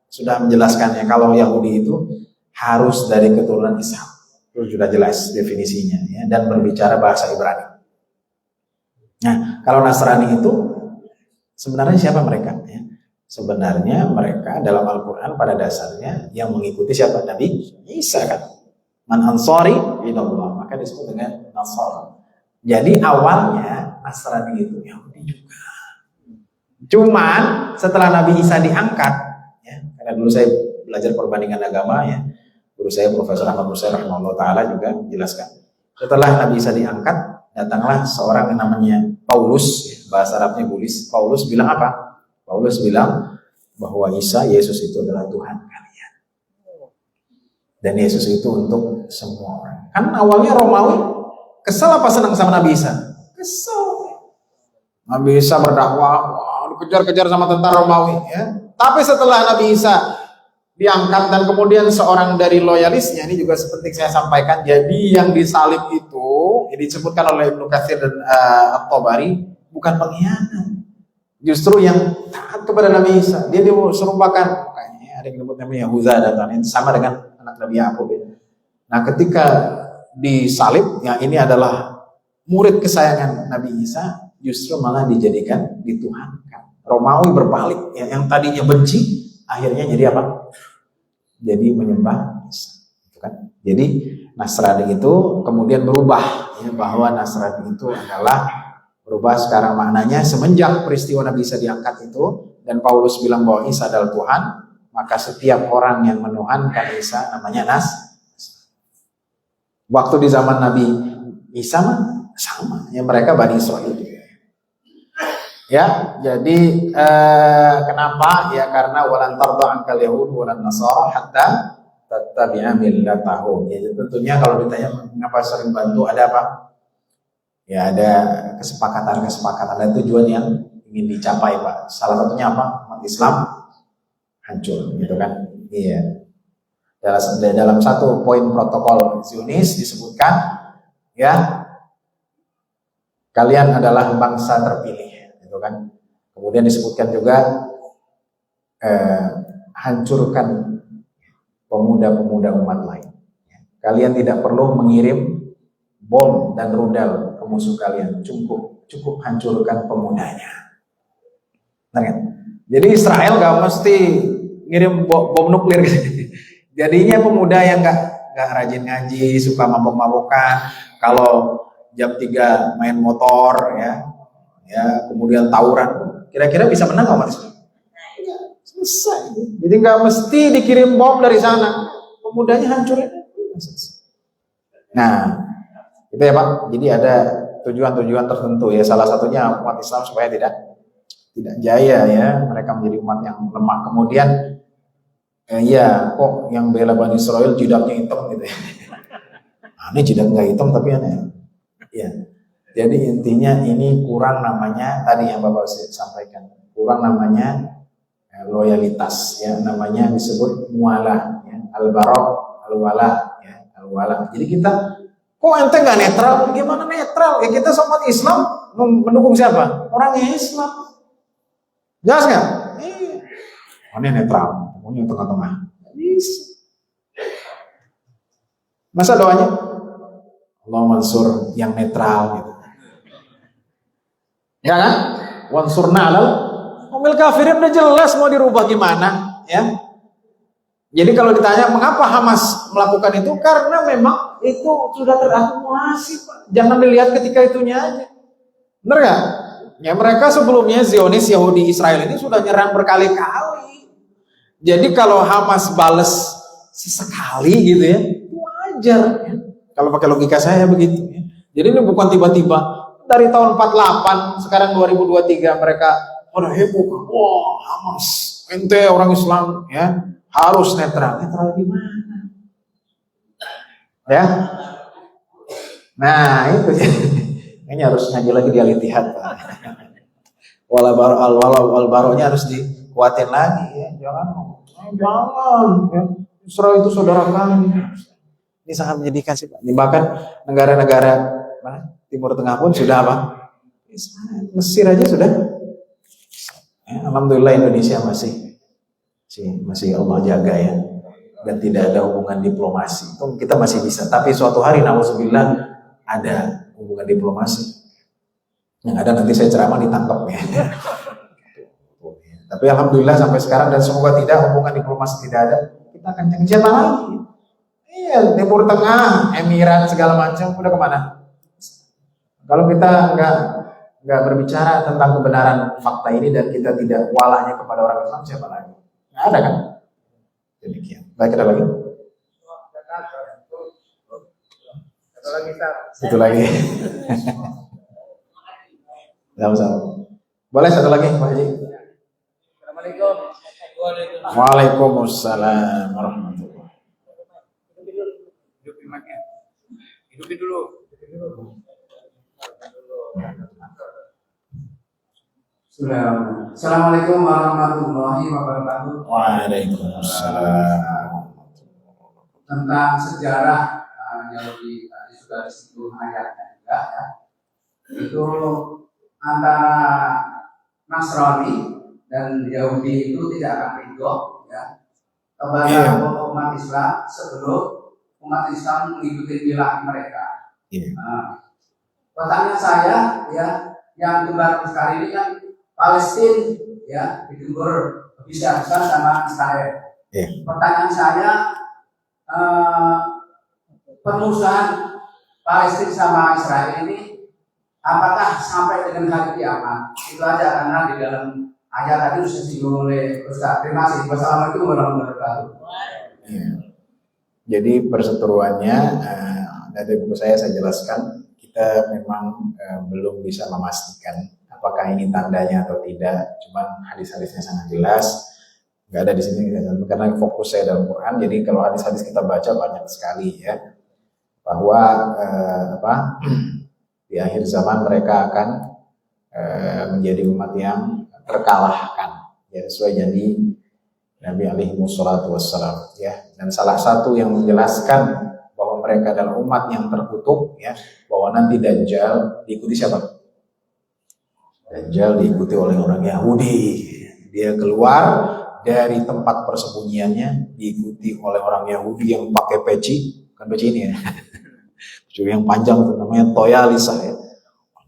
sudah menjelaskan ya kalau Yahudi itu harus dari keturunan Ishak. Itu sudah jelas definisinya ya, dan berbicara bahasa Ibrani. Nah, kalau Nasrani itu sebenarnya siapa mereka ya? Sebenarnya mereka dalam Al-Qur'an pada dasarnya yang mengikuti siapa? Nabi Isa kan. Man ansari ilallah, maka disebut dengan Nasara. Jadi awalnya Nasrani itu Yahudi juga. Cuman setelah Nabi Isa diangkat, ya, karena dulu saya belajar perbandingan agama ya, guru saya Profesor Ahmad Musa rahimahullah taala juga menjelaskan. Setelah Nabi Isa diangkat, datanglah seorang yang namanya Paulus, ya, bahasa Arabnya Bulis. Paulus bilang apa? Paulus bilang bahwa Isa, Yesus itu adalah Tuhan kalian. Dan Yesus itu untuk semua orang. Kan awalnya Romawi kesel apa senang sama Nabi Isa? Kesel. Nabi Isa berdakwah, dikejar-kejar sama tentara Romawi ya. Tapi setelah Nabi Isa diangkat dan kemudian seorang dari loyalisnya, ini juga seperti saya sampaikan, jadi yang disalib itu yang disebutkan oleh Ibnu Katsir dan At-Tabari bukan pengkhianat. Justru yang taat kepada Nabi Isa. Dia diserupakan, kayaknya ada yang disebut namanya Yahuza dan itu sama dengan anak Nabi Yakub. Nah, ketika disalib, ya ini adalah murid kesayangan Nabi Isa, justru malah dijadikan dituhankan. Romawi berbalik, ya, yang tadinya benci, akhirnya jadi apa? Jadi menyembah Isa. Gitu kan? Jadi Nasrani itu kemudian berubah, ya, bahwa Nasrani itu adalah berubah sekarang maknanya semenjak peristiwa Nabi Isa diangkat itu dan Paulus bilang bahwa Isa adalah Tuhan. Maka setiap orang yang menuhankan Isa namanya Nas. Waktu di zaman Nabi Isa sama, ya mereka Bani Israil. Ya, jadi kenapa? Ya karena walan tarda ankal yahud walan nasara hatta tattabi'a millatahum. Ya tentunya kalau ditanya mengapa sering bantu ada apa? Ya ada kesepakatan dan tujuan yang ingin dicapai Pak. Salah satunya apa? Umat Islam hancur, gitu kan? Iya. Dalam satu poin protokol Zionis disebutkan, ya kalian adalah bangsa terpilih, gitu kan? Kemudian disebutkan juga hancurkan pemuda-pemuda umat lain. Kalian tidak perlu mengirim bom dan rudal ke musuh kalian, cukup hancurkan pemudanya. Nah, kan? Jadi Israel gak mesti ngirim bom nuklir. Jadinya pemuda yang gak rajin ngaji, suka mabok-mabokan, kalau jam 3 main motor ya kemudian tawuran, kira-kira bisa menang nggak umat Islam? Selesai. Jadi nggak mesti dikirim bom dari sana, pemudanya hancurin. Nah, itu ya Pak. Jadi ada tujuan-tujuan tertentu ya. Salah satunya umat Islam supaya tidak jaya ya. Mereka menjadi umat yang lemah. Kemudian ya kok yang bela Bani Israel jidatnya hitam gitu ya. Ini jidat nggak hitam tapi aneh. Ya. Jadi intinya ini kurang namanya tadi yang Bapak sampaikan. Kurang namanya loyalitas ya, namanya disebut mualah ya. Al-barok, al-wala ya, al-wala. Jadi kita kok ente nggak netral? Gimana netral? Ya kita umat Islam mendukung siapa? Orang Islam. Jelas nggak? Ini netral, pokoknya tengah-tengah. Masa doanya Allah mansur yang netral gitu. Ya kan? Wansurna alal qomil kafirin, udah jelas mau dirubah gimana ya. Jadi kalau ditanya mengapa Hamas melakukan itu, karena memang itu sudah terakumulasi Pak. Jangan dilihat ketika itunya aja. Benar nggak? Ya mereka sebelumnya Zionis Yahudi Israel ini sudah nyerang berkali-kali. Jadi kalau Hamas bales sesekali gitu ya, wajar ya. Kalau pakai logika saya begitu ya. Jadi ini bukan tiba-tiba dari tahun 48 sekarang 2023 mereka pada heboh. Wah, Hamas, ente orang Islam ya, harus netral. Netral gimana? Ya. Nah, itu ini harus ngaji lagi di Al-Ittihad. Wal-baronya harus dikuatin lagi ya. Jangan ya. Israel itu saudara kami. Ini sangat menyedihkan sih Pak. Bahkan negara-negara Timur Tengah pun sudah apa? Mesir aja sudah. Ya, alhamdulillah Indonesia masih Allah jaga ya. Dan tidak ada hubungan diplomasi. Itu kita masih bisa. Tapi suatu hari nauzubillah ada hubungan diplomasi. Yang ada nanti saya ceramah ditangkap ya. Tapi alhamdulillah sampai sekarang dan semoga tidak hubungan diplomasi tidak ada. Kita akan kencang lagi. Iya, Timur Tengah, Emirat segala macam udah kemana? Kalau kita nggak berbicara tentang kebenaran fakta ini dan kita tidak walahnya kepada orang Islam, siapa lagi? Nggak ada kan? Demikian. Baik, ada lagi? Satu lagi. Sama-sama. Boleh satu lagi, Pak Haji? Assalamualaikum. Waalaikumsalam warahmatullahi. Hidupin dulu. Assalamualaikum warahmatullahi wabarakatuh. Waalaikumsalam. Tentang sejarah Yahudi tadi sudah disebut ayatnya juga ya. Itu antara Nasrani dan Yahudi itu tidak akan ridho ya kepada umat Islam sebelum umat Islam mengikuti milah mereka. Nah, pertanyaan saya ya, yang baru sekali ini kan Palestina ya digembur habis-habisan sama Israel. Pertanyaan saya, permusuhan Palestina sama Israel ini apakah sampai dengan hari kiamat? Itu aja, karena di dalam ayat tadi sudah disinggung oleh Ustaz. Terima kasih. Wassalamualaikum warahmatullahi wabarakatuh. Jadi perseteruannya dari buku saya jelaskan, kita memang belum bisa memastikan apakah ini tandanya atau tidak. Cuman hadis-hadisnya sangat jelas. Nggak ada di sini karena fokus saya dalam Quran. Jadi kalau hadis-hadis kita baca banyak sekali ya, bahwa di akhir zaman mereka akan menjadi umat yang terkalahkan ya, sesuai janji Nabi alaihi wassalatu wassalam ya. Dan salah satu yang menjelaskan bahwa mereka adalah umat yang terkutuk ya, bahwa nanti Dajjal diikuti siapa? Dajjal diikuti oleh orang Yahudi. Dia keluar dari tempat persembunyiannya diikuti oleh orang Yahudi yang pakai peci, kan peci ini ya. Peci yang panjang itu namanya toyalisah ya.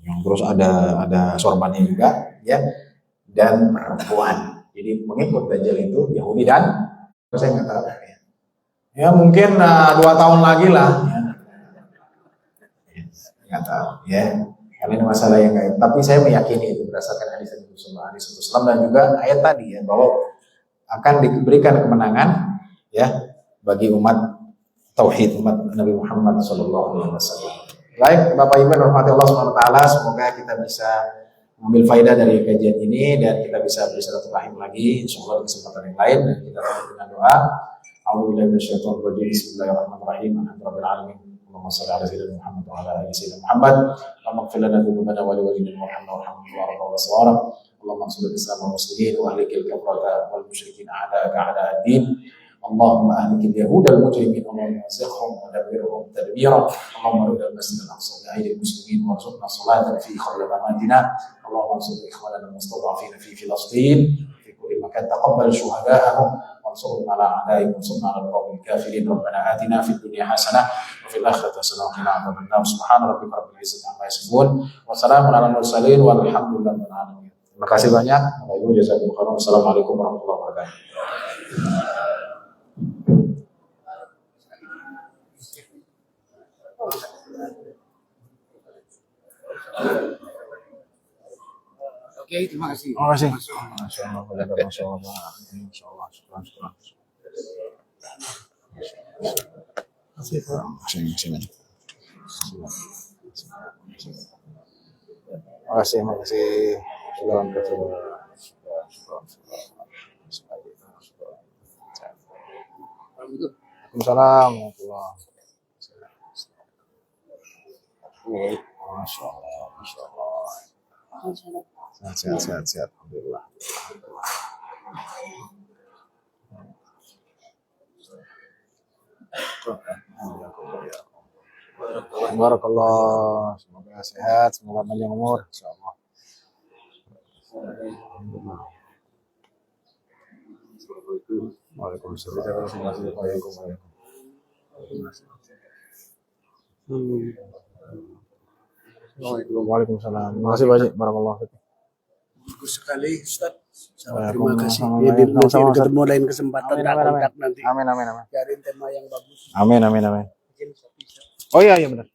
Yang terus ada sorbannya juga ya, dan perempuan. Jadi pengikut Dajjal itu Yahudi dan saya nggak tahu ya, mungkin 2 tahun lagi lah ya. Nggak tahu ya, Karena ini masalah yang gaib. Tapi saya meyakini itu berdasarkan hadis Nabi Sallallahu Alaihi Wasallam dan juga ayat tadi ya, bahwa akan diberikan kemenangan ya bagi umat tauhid, umat Nabi Muhammad Sallallahu Alaihi Wasallam. Baik, Bapak Ibu yang dirahmati Allah Subhanahu Wa Taala, semoga kita bisa mengambil faedah dari kajian ini dan kita bisa bersilaturahim lagi insyaallah di kesempatan yang lain, dan kita tutup dengan doa. A'udzubillahi minasyaitonir rajim. Bismillahirrahmanirrahim. Alhamdulillahirabbil alamin. Allahumma shalli ala sayyidina Muhammad wa ala ali sayyidina Muhammad. Allahumma ighfir lana dzunubana wa li walidina warhamna warhamna warhamna wa sawara. Allahumma ansur al-islam wal muslimin wa ahlikil kafara wal musyrikin a'da'aka a'da'ad-din. اللهم أهلك اليهود المجرمين اللهم أزغهم ودبرهم تدبيرا اللهم رد المسجد الأقصى إلى المسلمين وارزقنا صلاة في خير مماتنا اللهم انصر إخواننا المستضعفين في فلسطين في كل مكان تقبل شهداءهم وانصرهم على أعدائهم وانصرنا على القوم الكافرين ربنا آتنا في الدنيا حسنة وفي الآخرة حسنة وقنا عذاب النار سبحان ربك رب العزة عما يصفون وسلام على المرسلين والحمد لله رب العالمين. Terima kasih banyak. Bapak Ibu jazakumullah khairan. Wassalamualaikum warahmatullahi wabarakatuh. Oke, terima kasih. Terima kasih. Masya Allah, Masya Allah. Insya Allah. Terima kasih. Waalaikumsalam. Masya Allah. Masya Allah. Sehat. Alhamdulillah. Barakallah. Semoga sehat, semoga panjang umur, insyaallah. Waalaikumsalam. Waalaikumsalam. Terima kasih banyak. Barakallah. Bagus sekali Ustaz. Terima kasih. Ketemu lain kesempatan kontak nanti. Amin. Cari tema yang bagus. Amin. Oh iya benar.